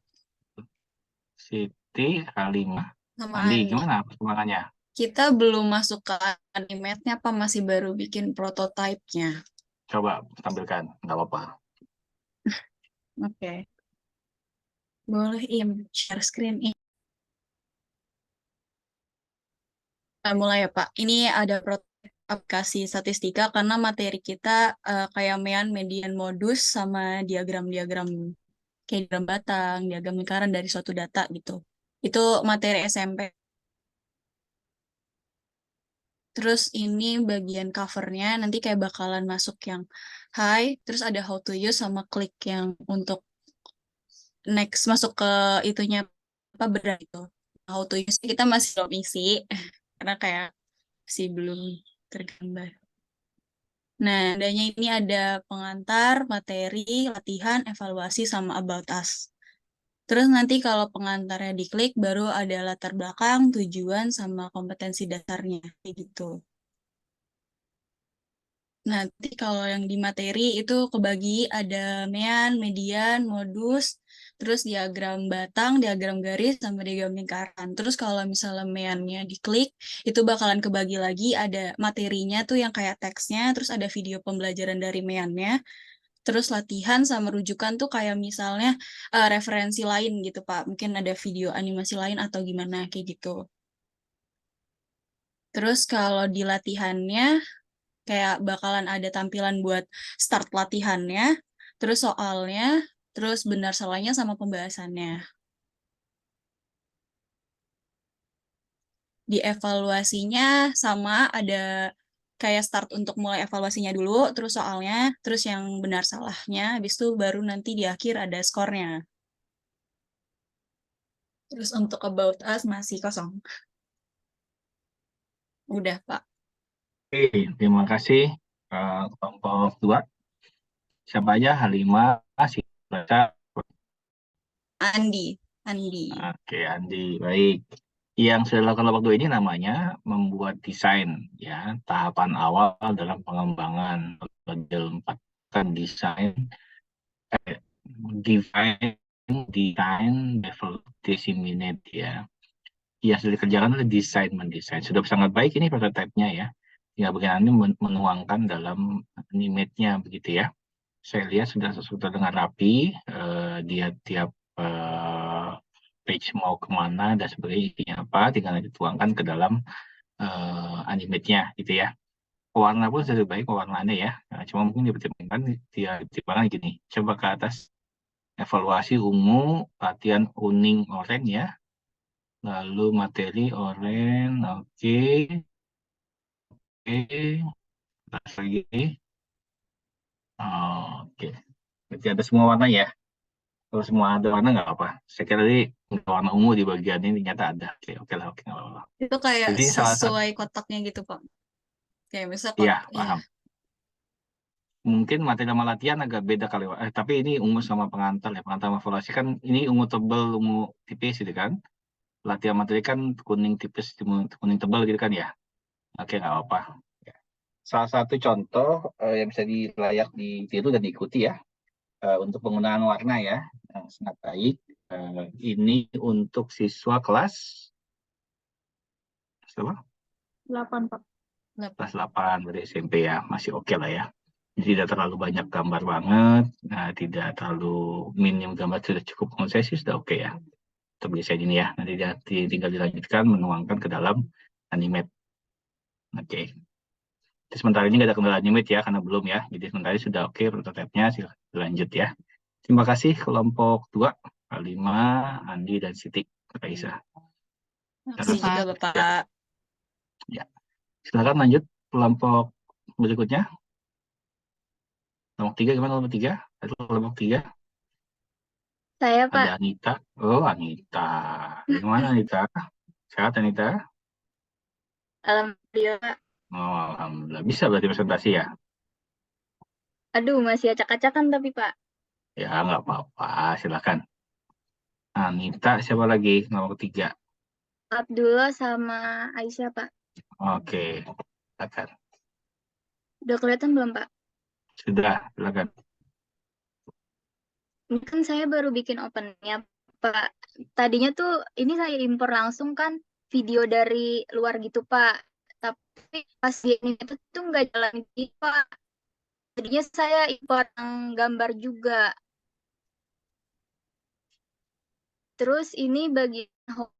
[SPEAKER 2] Siti, Halimah.
[SPEAKER 6] sama
[SPEAKER 2] Andi
[SPEAKER 6] Andi.
[SPEAKER 2] gimana perkembangannya?
[SPEAKER 6] Kita belum masuk ke animate-nya, apa masih baru bikin prototype-nya?
[SPEAKER 2] Coba tampilkan, nggak apa-apa.
[SPEAKER 6] Oke. Boleh, Im, share screen. Mulai ya, Pak. Ini ada prototipe aplikasi statistika karena materi kita kayak median modus sama diagram-diagram kayak diagram batang, diagram lingkaran dari suatu data gitu. Itu materi SMP. Terus ini bagian covernya nanti kayak bakalan masuk yang hi, terus ada how to use sama klik yang untuk next masuk ke itunya apa berat itu. How to use kita masih belum isi karena kayak masih belum tergambar. Nah, adanya ini ada pengantar, materi, latihan, evaluasi, sama about us. Terus nanti kalau pengantarnya diklik, baru ada latar belakang, tujuan, sama kompetensi dasarnya. Kayak gitu. Nanti kalau yang di materi itu kebagi ada mean, median, modus, terus diagram batang, diagram garis, sama diagram lingkaran. Terus kalau misalnya meannya diklik, itu bakalan kebagi lagi ada materinya tuh yang kayak teksnya, terus ada video pembelajaran dari meannya, terus latihan sama rujukan tuh kayak misalnya referensi lain gitu, Pak. Mungkin ada video animasi lain atau gimana kayak gitu. Terus kalau di latihannya kayak bakalan ada tampilan buat start latihannya, terus soalnya, terus benar salahnya sama pembahasannya. Di evaluasinya sama ada kayak start untuk mulai evaluasinya dulu, terus soalnya, terus yang benar salahnya, habis itu baru nanti di akhir ada skornya. Terus untuk about us masih kosong. Udah, Pak.
[SPEAKER 2] Oke, terima kasih kelompok 2. Siapa aja? Halimah, Sita.
[SPEAKER 6] Andi.
[SPEAKER 2] Oke, Andi, baik. Yang sudah dilakukan kelompok 2 ini namanya membuat desain, ya, tahapan awal dalam pengembangan model 4. Kan desain, define, design, develop, disseminate, ya. Yang sudah dikerjakan adalah desain, mendesain. Sudah sangat baik ini prototipe-nya, ya. Tinggal bagian ini menuangkan dalam animate-nya, begitu ya. Saya lihat sudah dengan rapi, dia tiap page mau kemana dan sebagainya, isinya apa, tinggal dituangkan ke dalam animate-nya, gitu ya. Warna pun sudah baik pewarnaannya ya. Nah, cuma mungkin dipertimbangkan, dia dipertimbangkan gini, coba ke atas, evaluasi ungu, latihan kuning oranye ya, lalu materi oranye, oke, terus lagi, oke, berarti ada semua warna ya. Kalau semua ada warna nggak apa. Saya kira tadi warna ungu di bagian ini ternyata ada. Oke, oke lah, oke, nggak apa-apa.
[SPEAKER 6] Itu kayak
[SPEAKER 2] Jadi salah satu,
[SPEAKER 6] sesuai kotaknya gitu, Pak. Kayak misal
[SPEAKER 2] ya
[SPEAKER 6] kotak,
[SPEAKER 2] paham. Mungkin materi sama latihan agak beda kali, tapi ini ungu sama pengantar ya. Pengantar sama evaluasi kan ini ungu tebal, ungu tipis gitu kan. Latihan materi kan kuning tipis, kuning tebal gitu kan ya. Oke, nggak apa-apa. Ya. Salah satu contoh yang bisa layak ditiru dan diikuti ya, untuk penggunaan warna ya, sangat baik. Ini untuk siswa kelas
[SPEAKER 1] 8, Pak.
[SPEAKER 2] kelas 8 berarti SMP ya, masih oke lah ya. Jadi tidak terlalu banyak gambar banget, tidak terlalu minim gambar, sudah cukup. Menurut saya sih sudah oke ya. Untuk desain ini ya, nanti tinggal dilanjutkan menuangkan ke dalam animate. Oke. Jadi sementara ini nggak ada kendala animate ya, karena belum ya. Jadi sementara ini sudah oke prototipe-nya, silahkan lanjut ya. Terima kasih kelompok 2, Halimah, Andi, dan Siti, Raisa.
[SPEAKER 6] Makasih juga, Bapak.
[SPEAKER 2] Ya. Silakan lanjut kelompok berikutnya. Kelompok 3 gimana kelompok 3? Ada kelompok 3.
[SPEAKER 1] Saya, Pak.
[SPEAKER 2] Ada Anita. Oh, Anita. Gimana Anita? Sehat Anita?
[SPEAKER 1] Alhamdulillah, Pak.
[SPEAKER 2] Oh, alhamdulillah. Bisa berarti presentasi ya?
[SPEAKER 1] Aduh, masih acak-acakan tapi, Pak.
[SPEAKER 2] Ya, nggak apa-apa. Silakan. Anita, siapa lagi? Nomor 3.
[SPEAKER 1] Abdullah sama Aisyah, Pak.
[SPEAKER 2] Oke, silakan.
[SPEAKER 1] Udah kelihatan belum, Pak?
[SPEAKER 2] Sudah, silakan.
[SPEAKER 1] Ini kan saya baru bikin opennya, Pak. Tadinya tuh ini saya impor langsung kan video dari luar gitu, Pak. Tapi pas di ini tuh nggak jalan gitu, Pak. Jadinya saya impor yang gambar juga. Terus ini bagian home.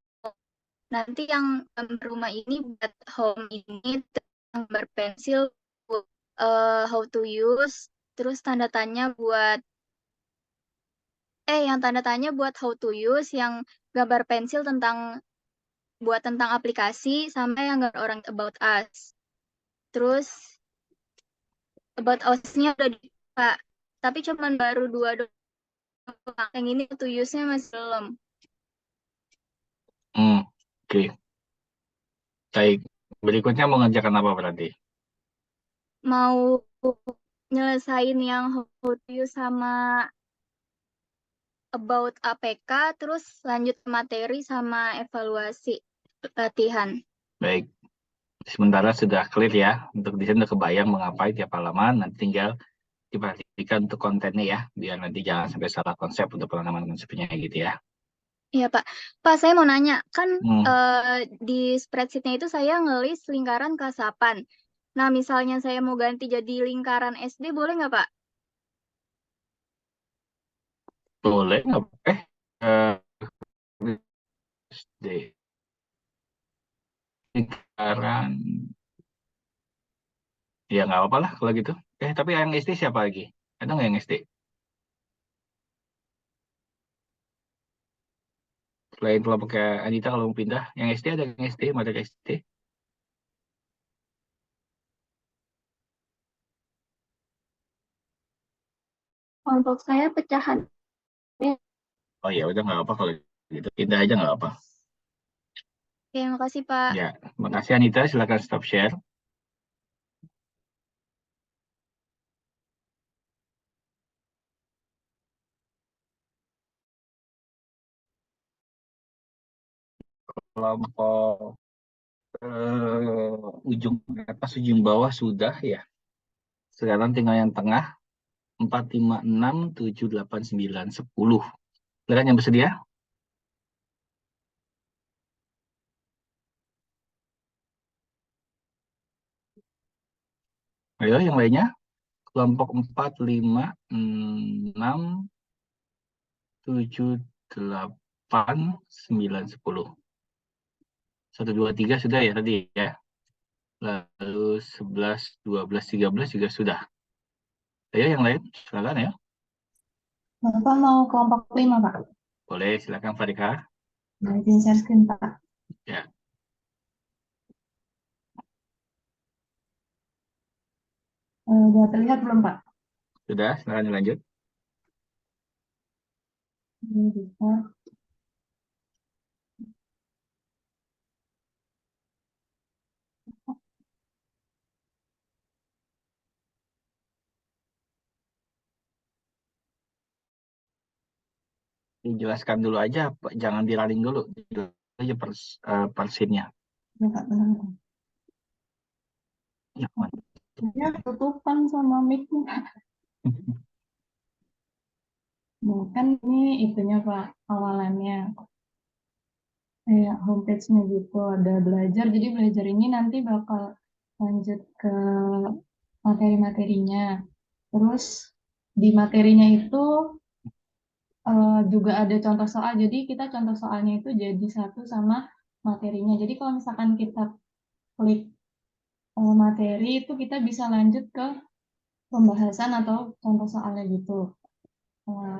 [SPEAKER 1] Nanti yang gambar rumah ini buat home ini, gambar pensil, how to use, terus tanda tanya buat yang tanda tanya buat how to use, yang gambar pensil buat tentang aplikasi, sama yang gambar orang about us. Terus about us-nya udah Pak. Tapi cuman baru 2 doang. Yang ini how to use-nya masih belum.
[SPEAKER 2] Oke. Baik. Berikutnya mau ngerjakan apa berarti?
[SPEAKER 1] Mau nyelesain yang how to use sama about APK, terus lanjut materi sama evaluasi latihan.
[SPEAKER 2] Baik. Sementara sudah clear ya. Untuk desain udah kebayang mengapai tiap halaman. Nanti tinggal diperhatikan untuk kontennya ya. Biar nanti jangan sampai salah konsep untuk penanaman konsepnya gitu ya.
[SPEAKER 1] Iya, Pak. Pak, saya mau nanya. Kan di spreadsheet-nya itu saya ngelis lingkaran kelas 8. Nah, misalnya saya mau ganti jadi lingkaran SD, boleh nggak, Pak?
[SPEAKER 2] Boleh nggak? SD. Lingkaran. Ya nggak apa-apa lah kalau gitu. Tapi yang SD siapa lagi? Ada nggak yang SD? Selain kelompok kayak Anita kalau mau pindah, yang SD ada yang SD, materi SD.
[SPEAKER 8] kelompok saya pecahan.
[SPEAKER 2] Oh ya udah nggak apa kalau gitu. Pindah aja nggak apa.
[SPEAKER 8] Oke, makasih Pak.
[SPEAKER 2] Ya, makasih Anita. Silakan stop share. Kelompok ujung atas, ujung bawah sudah ya. Sekarang tinggal yang tengah. 4, 5, 6, 7, 8, 9, 10. Silakan yang bersedia. Ayo yang lainnya. Kelompok 4, 5, 6, 7, 8, 9, 10. 1, 2, 3 sudah ya tadi ya. Lalu 11, 12, 13 juga sudah. Ayo yang lain, silakan ya.
[SPEAKER 9] Bapak mau kelompok 5, Pak.
[SPEAKER 2] Boleh, silakan Farika.
[SPEAKER 9] Nah, izin share screen, Pak.
[SPEAKER 2] Ya.
[SPEAKER 9] Udah terlihat belum, Pak?
[SPEAKER 2] Sudah, silakan dilanjut.
[SPEAKER 9] Ini bisa.
[SPEAKER 2] Dijelaskan dulu aja, jangan di running dulu. Aja persinnya.
[SPEAKER 9] Ya, Pak, benar.
[SPEAKER 2] Ya,
[SPEAKER 9] Ya, tutupan sama mic-nya. Nah, kan ini itunya, Pak, awalannya. Kayak homepage-nya gitu, ada belajar. Jadi belajar ini nanti bakal lanjut ke materi-materinya. Terus di materinya itu juga ada contoh soal. Jadi kita contoh soalnya itu jadi satu sama materinya. Jadi kalau misalkan kita klik materi itu kita bisa lanjut ke pembahasan atau contoh soalnya gitu.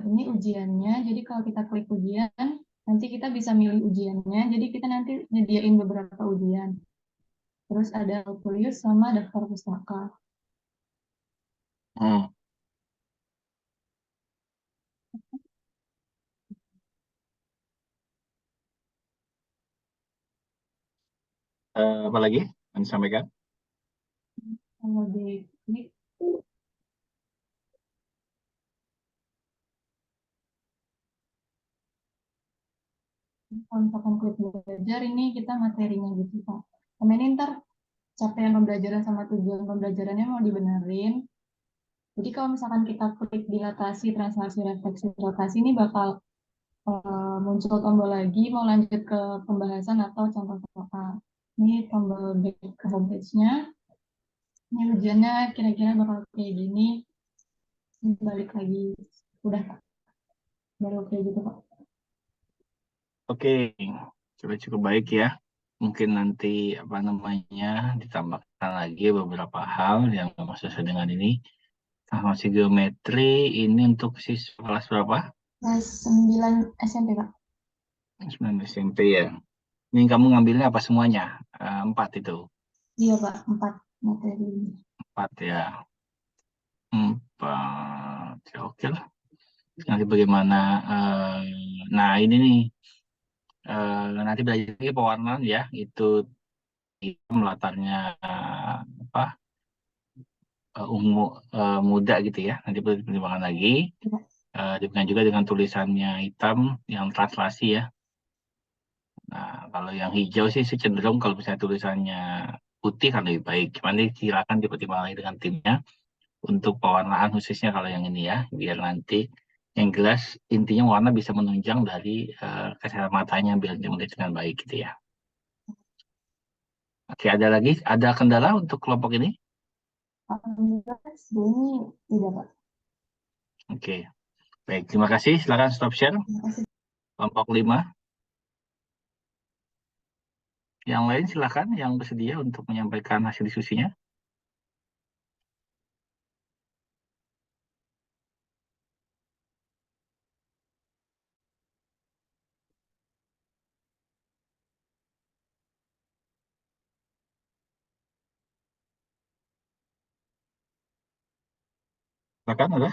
[SPEAKER 9] Ini ujiannya. Jadi kalau kita klik ujian, nanti kita bisa milih ujiannya. Jadi kita nanti nyediain beberapa ujian. Terus ada tulis sama daftar pustaka.
[SPEAKER 2] Apa lagi yang disampaikan?
[SPEAKER 9] Kalau di klik kalau misalkan klik belajar ini kita materinya gitu Pak. Sama ini ntar capaian pembelajaran sama tujuan pembelajarannya mau dibenerin. Jadi kalau misalkan kita klik dilatasi, translasi, refleksi, rotasi ini bakal muncul tombol lagi mau lanjut ke pembahasan atau contoh soal. Ini tombol back ke homepage-nya. Ini ujiannya kira-kira bakal kayak gini. Ini balik lagi. Udah Pak. Baru kayak gitu Pak.
[SPEAKER 2] Oke, sudah cukup baik ya. Mungkin nanti apa namanya ditambahkan lagi beberapa hal yang masuk sesuai dengan ini. Masih geometri ini untuk siswa kelas berapa?
[SPEAKER 9] Kelas 9 SMP Pak.
[SPEAKER 2] 9 SMP ya. Ini kamu ngambilnya apa semuanya? 4 itu.
[SPEAKER 9] Iya Pak, 4 materi ini.
[SPEAKER 2] 4 ya. 4. Ya, oke lah. Nanti bagaimana? Nah ini nih. Nanti belajar lagi pewarnaan ya. Itu hitam latarnya apa? Ungu muda gitu ya. Nanti perlu dipertimbangkan lagi. Demikian juga dengan tulisannya hitam yang translasi ya. Nah, kalau yang hijau sih cenderung kalau misalnya tulisannya putih kan lebih baik. Cuman ini silakan dipertimbangkan lagi dengan timnya untuk pewarnaan khususnya kalau yang ini ya. Biar nanti yang jelas intinya warna bisa menunjang dari kesehatan matanya biar dia melihat dengan baik gitu ya. Oke, ada lagi? Ada kendala untuk kelompok ini?
[SPEAKER 9] Alhamdulillah sebelumnya tidak Pak.
[SPEAKER 2] Oke, baik. Terima kasih. Silakan stop share.
[SPEAKER 9] Terima kasih.
[SPEAKER 2] Kelompok 5. Yang lain silakan yang bersedia untuk menyampaikan hasil diskusinya. Silakan ada.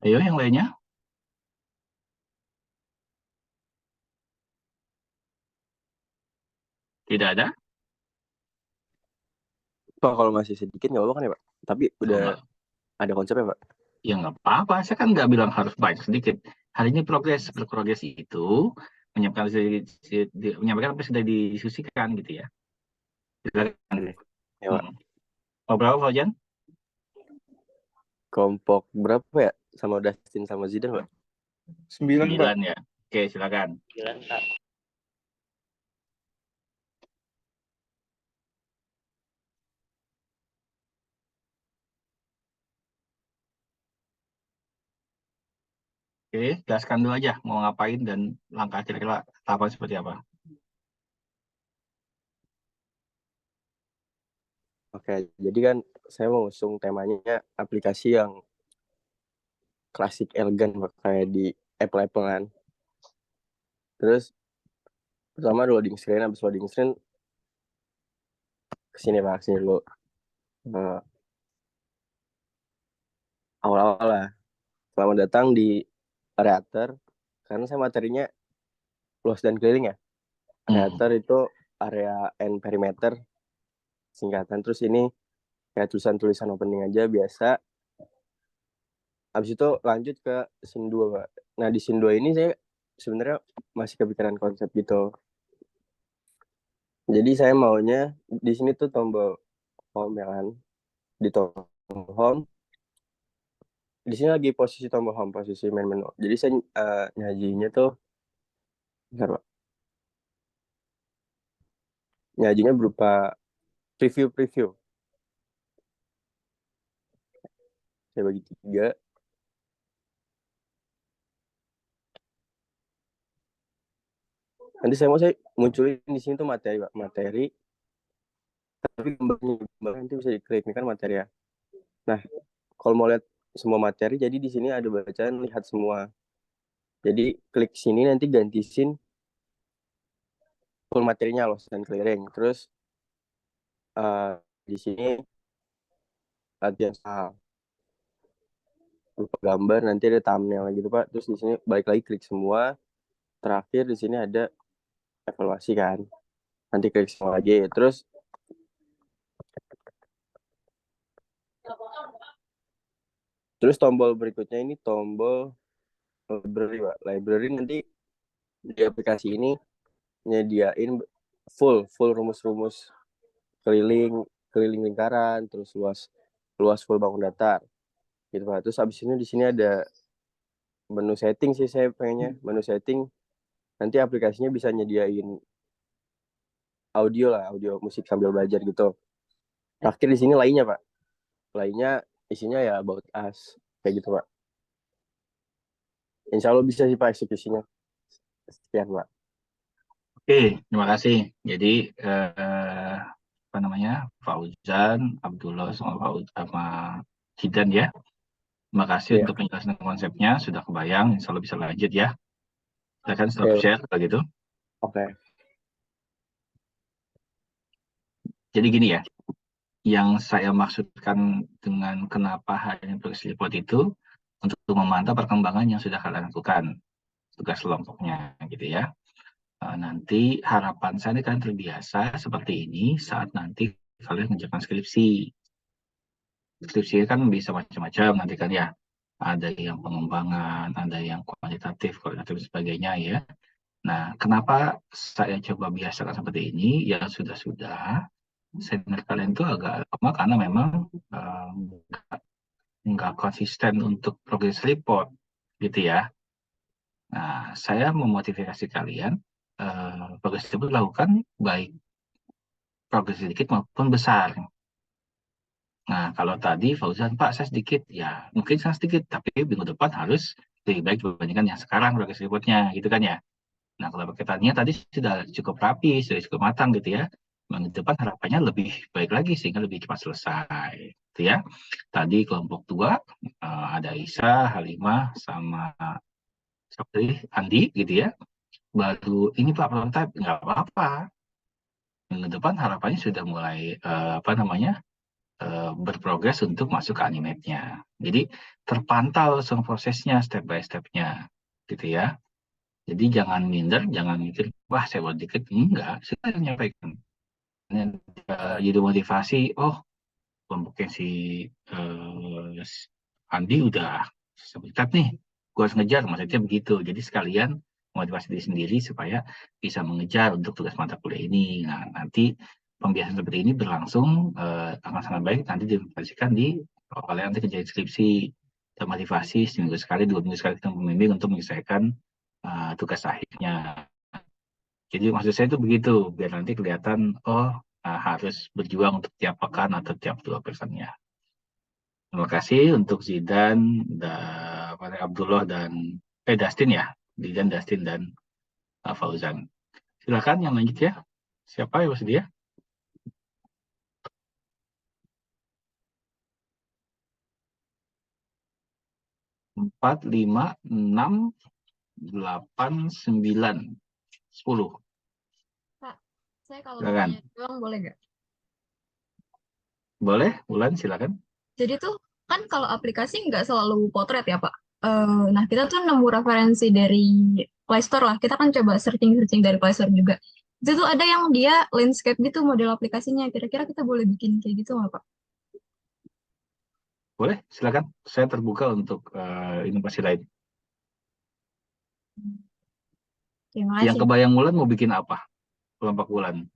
[SPEAKER 2] Ayo yang lainnya. Tidak ada?
[SPEAKER 10] Pak, kalau masih sedikit nggak apa-apa kan ya Pak? Tapi
[SPEAKER 2] Oh,
[SPEAKER 10] udah
[SPEAKER 2] nggak.
[SPEAKER 10] ada konsepnya Pak.
[SPEAKER 2] Ya nggak apa-apa. Saya kan nggak bilang harus banyak sedikit. Hari ini berprogres itu menyampaikan apa yang sudah didiskusikan gitu ya. Silakan.
[SPEAKER 10] Ya Pak.
[SPEAKER 2] Mau berapa Fauzan?
[SPEAKER 10] Kelompok berapa ya? Sama Dustin sama Zidane Pak?
[SPEAKER 11] 9 Pak.
[SPEAKER 2] 9 ya. Oke, silakan.
[SPEAKER 10] 9 Pak.
[SPEAKER 2] Oke, jelaskan dulu aja mau ngapain dan langkah kira-kira tahapan seperti apa.
[SPEAKER 10] Oke, jadi kan saya mau usung temanya aplikasi yang klasik elegan Pak, kayak di Apple kan. Terus pertama loading screen, habis loading screen kesini Pak, kesini dulu. Awal-awal lah. Selamat datang di Reator, karena saya materinya luas dan keliling ya. Reator itu area and perimeter singkatan. Terus ini kayak tulisan-tulisan opening aja biasa. Habis itu lanjut ke scene 2 Pak. Nah di scene 2 ini saya sebenarnya masih kepikiran konsep gitu. Jadi saya maunya di sini tuh tombol home ya kan. Di tombol home. Di sini lagi posisi tombol home, posisi main menu. Jadi saya nyajinya tuh bentar Pak. Nyajinya berupa preview. Saya bagi 3. Nanti saya munculin di sini tuh materi Pak. Materi. Tapi gambarnya nanti bisa diklik. Ini kan materi ya. Nah, kalau mau lihat semua materi, jadi di sini ada bacaan lihat semua. Jadi klik sini nanti ganti scene full materinya loss dan clearing. Terus di sini latihan soal berupa gambar, nanti ada thumbnail gitu Pak. Terus di sini balik lagi klik semua. Terakhir di sini ada evaluasi kan. Nanti klik semua lagi. Terus tombol berikutnya ini tombol library Pak. Library nanti di aplikasi ini nyediain full rumus-rumus keliling lingkaran, terus luas full bangun datar gitu Pak. Terus habis ini di sini ada menu setting sih, saya pengennya menu setting nanti aplikasinya bisa nyediain audio musik sambil belajar gitu. Terakhir di sini lainnya Pak, lainnya isinya ya about us kayak gitu Pak. Insya Allah bisa sih Pak eksekusinya. Sekian Pak.
[SPEAKER 2] Oke, terima kasih. Jadi Fauzan, Abdullah sama Zidan ya. Terima kasih untuk penjelasan konsepnya, sudah kebayang, insya Allah bisa lanjut ya. Silakan stop share kalau gitu.
[SPEAKER 10] Oke.
[SPEAKER 2] Jadi gini ya, yang saya maksudkan dengan kenapa hanya progress report itu untuk memantau perkembangan yang sudah kalian lakukan, tugas kelompoknya gitu ya. Nanti harapan saya ini kalian terbiasa seperti ini saat nanti kalian mengerjakan skripsi. Skripsi kan bisa macam-macam nanti kan ya. Ada yang pengembangan, ada yang kualitatif, kualitatif sebagainya ya. Nah, kenapa saya coba biasakan seperti ini? Ya sudah-sudah, senior kalian itu agak lama karena memang nggak konsisten untuk progress report, gitu ya. Nah, saya memotivasi kalian progress report lakukan baik progres sedikit maupun besar. Nah, kalau tadi Fauzan, Pak, saya sedikit, ya mungkin saya sedikit, tapi minggu depan harus lebih baik dibandingkan yang sekarang progres reportnya, gitu kan ya. Nah, kalau perkataannya tadi sudah cukup rapi, sudah cukup matang gitu ya. Minggu depan harapannya lebih baik lagi sehingga lebih cepat selesai, gitu ya. Tadi kelompok 2 ada Isa, Halimah, sama Andi, gitu ya. Baru ini Pak prototype, nggak apa-apa. Minggu depan harapannya sudah mulai berprogres untuk masuk ke Animate-nya. Jadi terpantau semua prosesnya step by step-nya, gitu ya. Jadi jangan minder, jangan mikir, wah saya buat dikit. Enggak, saya menyampaikan. Jadi motivasi, oh kelompoknya si Andi udah sebentar nih, gue harus ngejar, maksudnya begitu. Jadi sekalian motivasi diri sendiri supaya bisa mengejar untuk tugas mata kuliah ini. Nah, nanti pembiasan seperti ini berlangsung akan sangat baik nanti diaplikasikan di kalau kalian nanti kerjain skripsi, termotivasi seminggu sekali, 2 minggu sekali ketemu pembimbing untuk menyelesaikan tugas akhirnya. Jadi maksud saya itu begitu, biar nanti kelihatan, oh harus berjuang untuk tiap pekan atau tiap 2 pekannya. Terima kasih untuk Zidan, Abdullah dan Dustin ya, Zidan, Dustin dan Fauzan. Silakan yang lanjut ya. Siapa yang bersedia? 4, 5, 6, 8, 9, 10.
[SPEAKER 9] Pak, saya kalau mau
[SPEAKER 2] Silakan.
[SPEAKER 9] tanya doang boleh nggak?
[SPEAKER 2] Boleh, Wulan silakan.
[SPEAKER 9] Jadi tuh kan kalau aplikasi nggak selalu potret ya Pak. Nah kita tuh nemu referensi dari Play Store lah. Kita kan coba searching-searching dari Play Store juga. Itu tuh ada yang dia landscape gitu model aplikasinya. Kira-kira kita boleh bikin kayak gitu nggak Pak?
[SPEAKER 2] Boleh, silakan. Saya terbuka untuk inovasi lain.
[SPEAKER 9] Terima
[SPEAKER 2] Yang
[SPEAKER 9] kasih.
[SPEAKER 2] kebayang Wulan mau bikin apa? Kelompok Wulan.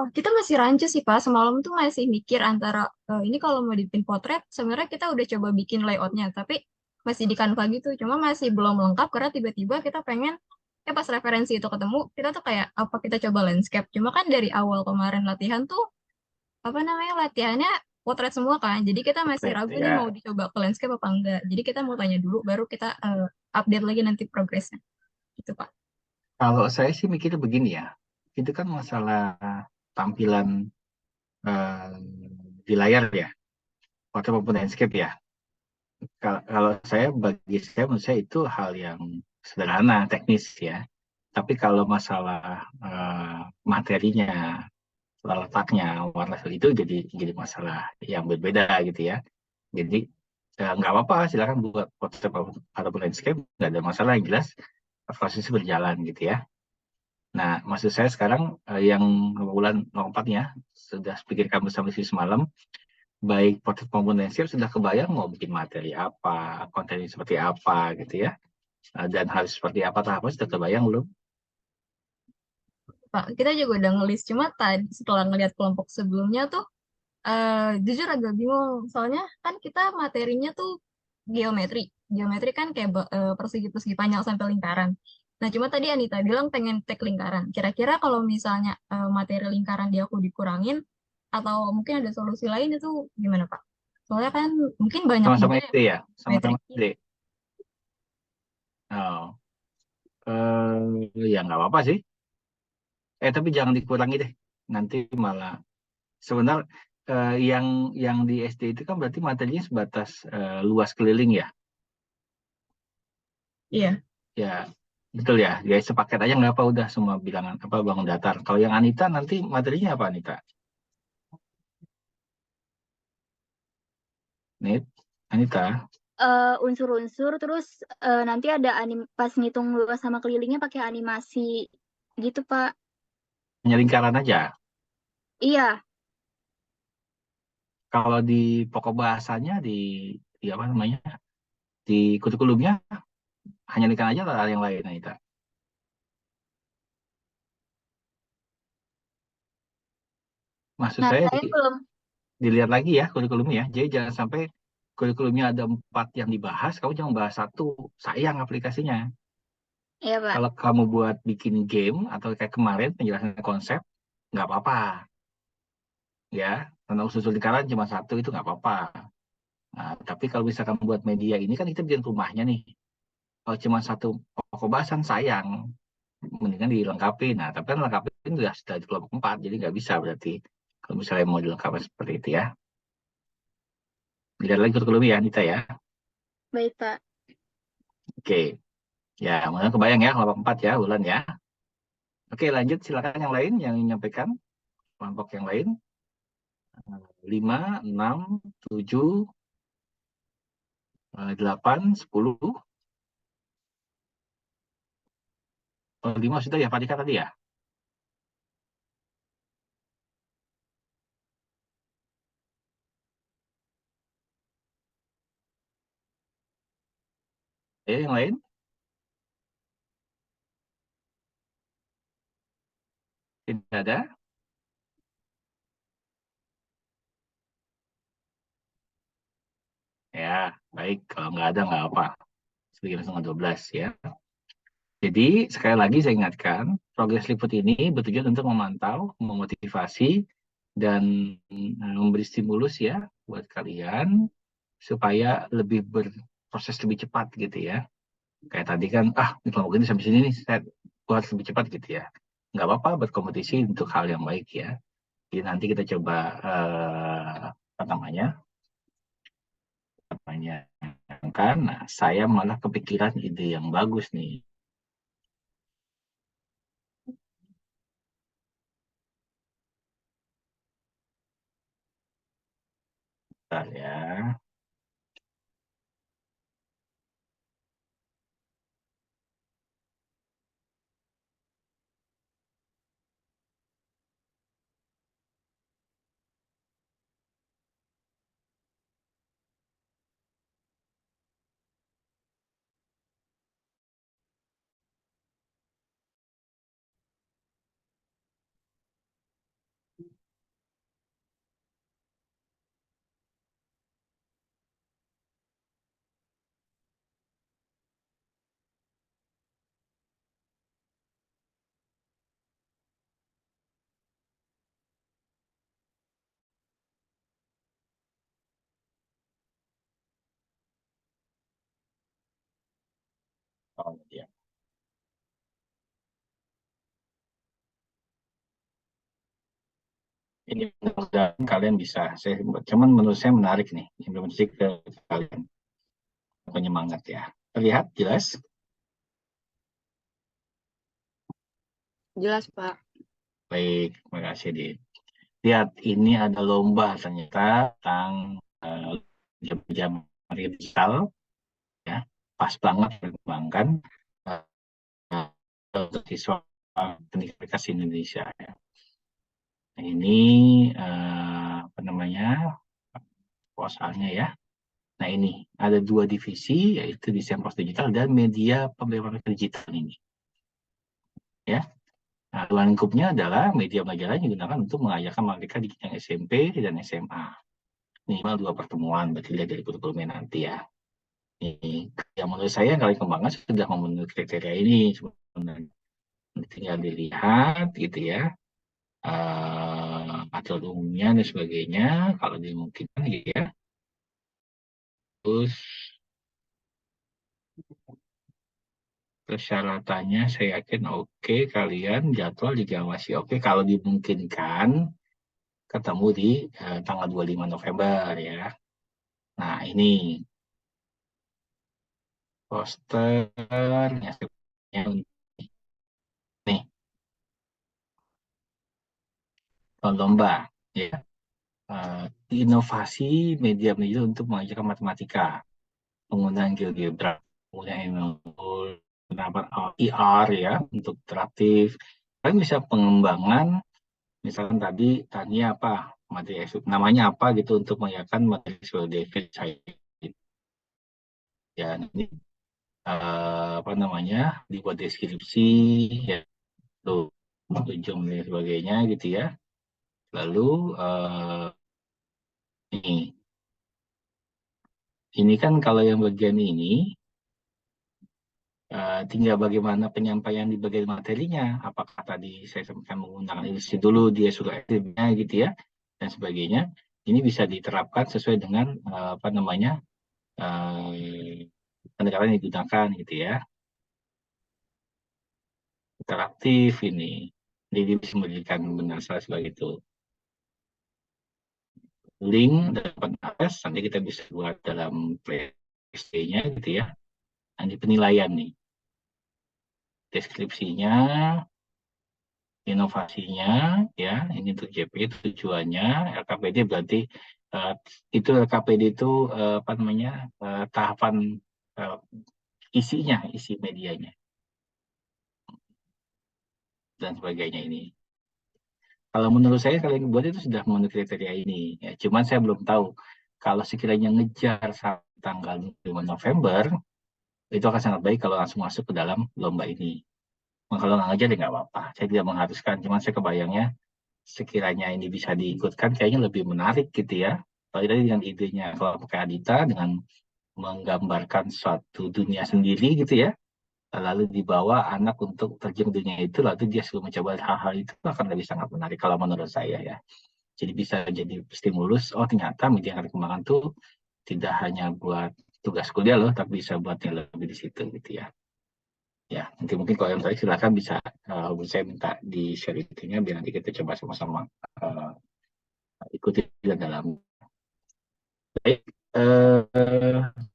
[SPEAKER 9] Kita masih rancu sih Pak. Semalam tuh masih mikir antara ini kalau mau dibikin potret, sebenarnya kita udah coba bikin layoutnya, tapi masih di Canva gitu. Cuma masih belum lengkap karena tiba-tiba kita pengen, pas referensi itu ketemu, kita tuh kayak apa kita coba landscape. Cuma kan dari awal kemarin latihan tuh apa namanya latihannya potret semua kan. Jadi kita masih ragu nih mau
[SPEAKER 2] Ya,
[SPEAKER 9] dicoba ke landscape apa enggak. Jadi kita mau tanya dulu, baru kita update lagi nanti progresnya. Gitu Pak.
[SPEAKER 2] kalau saya sih mikirnya begini ya. Itu kan masalah tampilan di layar ya, foto maupun landscape ya. Kalau bagi saya menurut saya itu hal yang sederhana, teknis ya. Tapi kalau masalah materinya, letaknya, warna itu jadi masalah yang berbeda gitu ya. Jadi nggak apa-apa, silakan buat portrait ataupun landscape, nggak ada masalah, yang jelas prosesnya berjalan gitu ya. Nah, maksud saya sekarang yang bulan 04-nya sudah pikirkan bersama si semalam, baik portrait maupun landscape sudah kebayang mau bikin materi apa, kontennya seperti apa gitu ya, dan harus seperti apa tahapnya sudah kebayang belum?
[SPEAKER 9] Pak, kita juga udah ngelis. Cuma tadi setelah ngelihat kelompok sebelumnya tuh jujur agak bingung, soalnya kan kita materinya tuh geometri. Geometri kan kayak persegi-persegi panjang sampai lingkaran. Nah, cuma tadi Anita bilang pengen tag lingkaran. Kira-kira kalau misalnya materi lingkaran dia aku dikurangin, atau mungkin ada solusi lain itu gimana, Pak? Soalnya kan mungkin banyak
[SPEAKER 2] Sama-sama
[SPEAKER 9] juga ya
[SPEAKER 2] SD ya, sama-sama
[SPEAKER 9] metriknya.
[SPEAKER 2] SD. Oh, ya nggak apa-apa sih. Tapi jangan dikurangi deh. Nanti malah sebenarnya yang di SD itu kan berarti materinya sebatas luas keliling ya.
[SPEAKER 9] Iya.
[SPEAKER 2] Ya, betul ya. Ya sepaket aja nggak apa, udah semua bilangan apa bangun datar. Kalau yang Anita nanti materinya apa Anita? Anita.
[SPEAKER 8] Unsur-unsur terus nanti ada pas ngitung luas sama kelilingnya pakai animasi gitu Pak.
[SPEAKER 2] Hanya lingkaran aja.
[SPEAKER 8] Iya,
[SPEAKER 2] Kalau di pokok bahasanya di apa namanya? Di kurikulumnya hanya lingkaran aja atau ada yang lain Anita? Maksud
[SPEAKER 8] nah
[SPEAKER 2] saya
[SPEAKER 8] saya belum.
[SPEAKER 2] dilihat lagi ya kurikulumnya. Jadi jangan sampai kurikulumnya ada 4 yang dibahas, kamu jangan bahas 1, sayang aplikasinya.
[SPEAKER 8] Iya Pak.
[SPEAKER 2] Kalau kamu buat bikin game atau kayak kemarin penjelasan konsep, nggak apa-apa ya. Tentang usul lingkaran cuma 1 itu nggak apa-apa. Nah, tapi kalau misalkan buat media ini kan kita bikin rumahnya nih. Kalau cuma 1 pokok bahasan sayang, mendingan dilengkapi. Nah, tapi kan lengkapin sudah di kelompok 4, jadi nggak bisa berarti kalau misalnya mau dilengkapi seperti itu ya. Dilihat lagi kurikulumnya ya, Anita ya.
[SPEAKER 8] Baik Pak.
[SPEAKER 2] Oke. Ya, mudah kebayang ya kelompok 4 ya, Bulan ya. Oke, lanjut silakan yang lain yang menyampaikan kelompok yang lain. 5, 6, 7, 8, 10. 5 sudah ya, Pak Dika tadi ya? Yang lain? Tidak ada? Ya, baik. Kalau nggak ada, nggak apa. 11.12 ya. Jadi, sekali lagi saya ingatkan, progress report ini bertujuan untuk memantau, memotivasi, dan memberi stimulus ya buat kalian supaya lebih berproses lebih cepat gitu ya. Kayak tadi kan, ini kelompok ini sampai sini nih, saya buat lebih cepat gitu ya. Nggak apa-apa berkompetisi untuk hal yang baik ya. Jadi nanti kita coba, apa namanya, karena saya malah kepikiran ide yang bagus nih. Bentar ya. Oh, ya. Ini mudah kalian bisa. Cuman menurut saya menarik nih, implementasi ke kalian. Penyemangat ya. Terlihat jelas?
[SPEAKER 3] Jelas, Pak.
[SPEAKER 2] Baik, terima kasih, Dit. Lihat, ini ada lomba ternyata tentang jam-jam digital, ya, pas banget dikembangkan untuk siswa teknik aplikasi Indonesia. Ya. Nah, ini apa namanya proposalnya ya. Nah ini ada 2 divisi yaitu desain pos digital dan media pembelajaran digital ini. Ya. Nah, ruang lingkupnya adalah media pembelajaran yang digunakan untuk mengajarkan mereka di jenjang SMP dan SMA. Minimal 2 pertemuan, berarti lihat dari kurikulumnya nanti ya. Ini yang menurut saya yang kalian kembangkan sudah memenuhi kriteria ini sebenarnya. Tinggal dilihat gitu ya, aturan umumnya dan sebagainya kalau dimungkinkan gitu ya. Terus persyaratannya saya yakin oke, kalian jadwal juga masih oke kalau dimungkinkan ketemu di tanggal 25 November ya. Nah ini posternya nih lomba ya. Inovasi media untuk mengajarkan matematika, penggunaan GeoGebra, penggunaan ML, penerapan IR ya untuk interaktif. Kalian bisa pengembangan, misalkan tadi tanya apa materi namanya apa gitu untuk mengajarkan materi visual David saya. Ya ini apa namanya dibuat deskripsi ya tuh ujung dan sebagainya gitu ya. Lalu ini kan kalau yang bagian ini tinggal bagaimana penyampaian di bagian materinya. Apakah tadi saya sampaikan menggunakan ilustrasi dulu, dia suruh editnya gitu ya, dan sebagainya. Ini bisa diterapkan sesuai dengan apa namanya pendekatan yang digunakan gitu ya. Interaktif ini. Jadi bisa memberikan benar salah sebagai itu. Link dapat akses, nanti kita bisa buat dalam playlist-nya gitu ya. Nanti penilaian nih. Deskripsinya, inovasinya, ya, ini untuk JP tujuannya, LKPD berarti itu LKPD itu apa namanya tahapan isinya, isi medianya dan sebagainya ini. Kalau menurut saya kalian buat itu sudah memenuhi kriteria ini. Ya, cuman saya belum tahu kalau sekiranya ngejar sampai tanggal 5 November, itu akan sangat baik kalau langsung masuk ke dalam lomba ini. Nah, kalau nggak ngejar ya nggak apa-apa. Saya tidak mengharuskan, cuman saya kebayangnya sekiranya ini bisa diikutkan kayaknya lebih menarik gitu ya. Kalau tadi dengan idenya kelompok Adita dengan menggambarkan suatu dunia sendiri gitu ya, lalu dibawa anak untuk terjun ke dunia itu, lalu dia sudah mencoba hal-hal itu akan lebih sangat menarik kalau menurut saya ya. Jadi bisa jadi stimulus, oh ternyata media yang dikembangkan tuh tidak hanya buat tugas kuliah loh, tapi bisa buat yang lebih di situ gitu ya. Ya, nanti mungkin kalau yang tadi silakan bisa saya minta di share itunya biar nanti kita coba sama-sama ikuti dalam. Baik,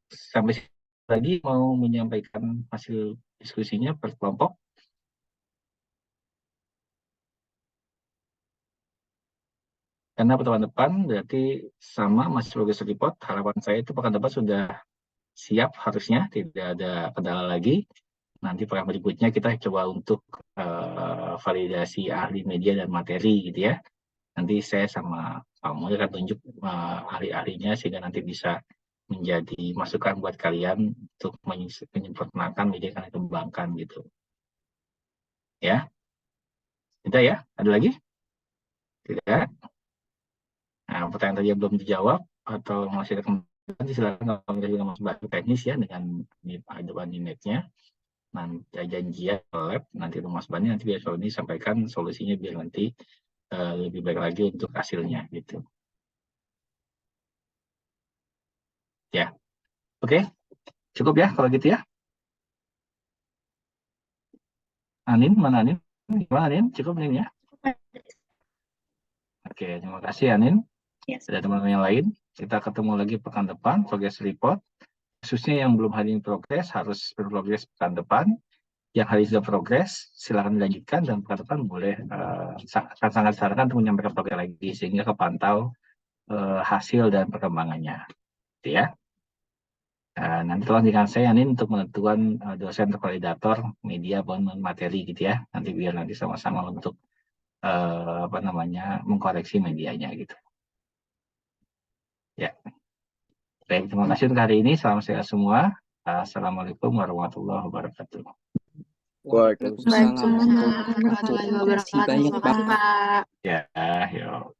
[SPEAKER 2] sampai lagi mau menyampaikan hasil diskusinya per kelompok. Karena pekan depan berarti sama masih progress report. Harapan saya itu pekan depan sudah siap harusnya, tidak ada kendala lagi. Nanti pekan berikutnya kita coba untuk validasi ahli media dan materi gitu ya. Nanti saya sama Pak Mulya akan tunjuk ahli-ahlinya sehingga nanti bisa menjadi masukan buat kalian untuk menyempurnakan media yang kalian kembangkan gitu. Ya. Tidak ya? Ada lagi? Tidak. Nah, pertanyaan tadi yang belum dijawab atau masih ada kembali silakan kalau kita masih bahas teknis ya dengan depan image-nya. Nanti janjian lab nanti Mas Bani nanti biar ini sampaikan solusinya biar nanti lebih baik lagi untuk hasilnya gitu. Ya, oke, cukup ya kalau gitu ya. Anin, mana Anin? Gimana Anin? Cukup Anin ya? Oke, terima kasih Anin.
[SPEAKER 1] Yes.
[SPEAKER 2] Ada teman-teman yang lain. Kita ketemu lagi pekan depan progress report. Khususnya yang belum hari ini progres harus berprogres pekan depan. Yang hari sudah progres silakan dilanjutkan dan pekan depan boleh sangat disarankan untuk menyampaikan progres lagi sehingga kepantau hasil dan perkembangannya. Gitu ya. Nanti tolong dengan saya Anin untuk menentukan dosen atau validator media maupun materi gitu ya. Nanti biar nanti sama-sama untuk mengkoreksi medianya gitu. Ya. Baik, terima kasih untuk hari ini. Salam sehat semua. Assalamualaikum warahmatullahi wabarakatuh.
[SPEAKER 10] Waalaikumsalam warahmatullahi wabarakatuh.
[SPEAKER 3] Terima kasih banyak, Pak.
[SPEAKER 2] Ya, yuk.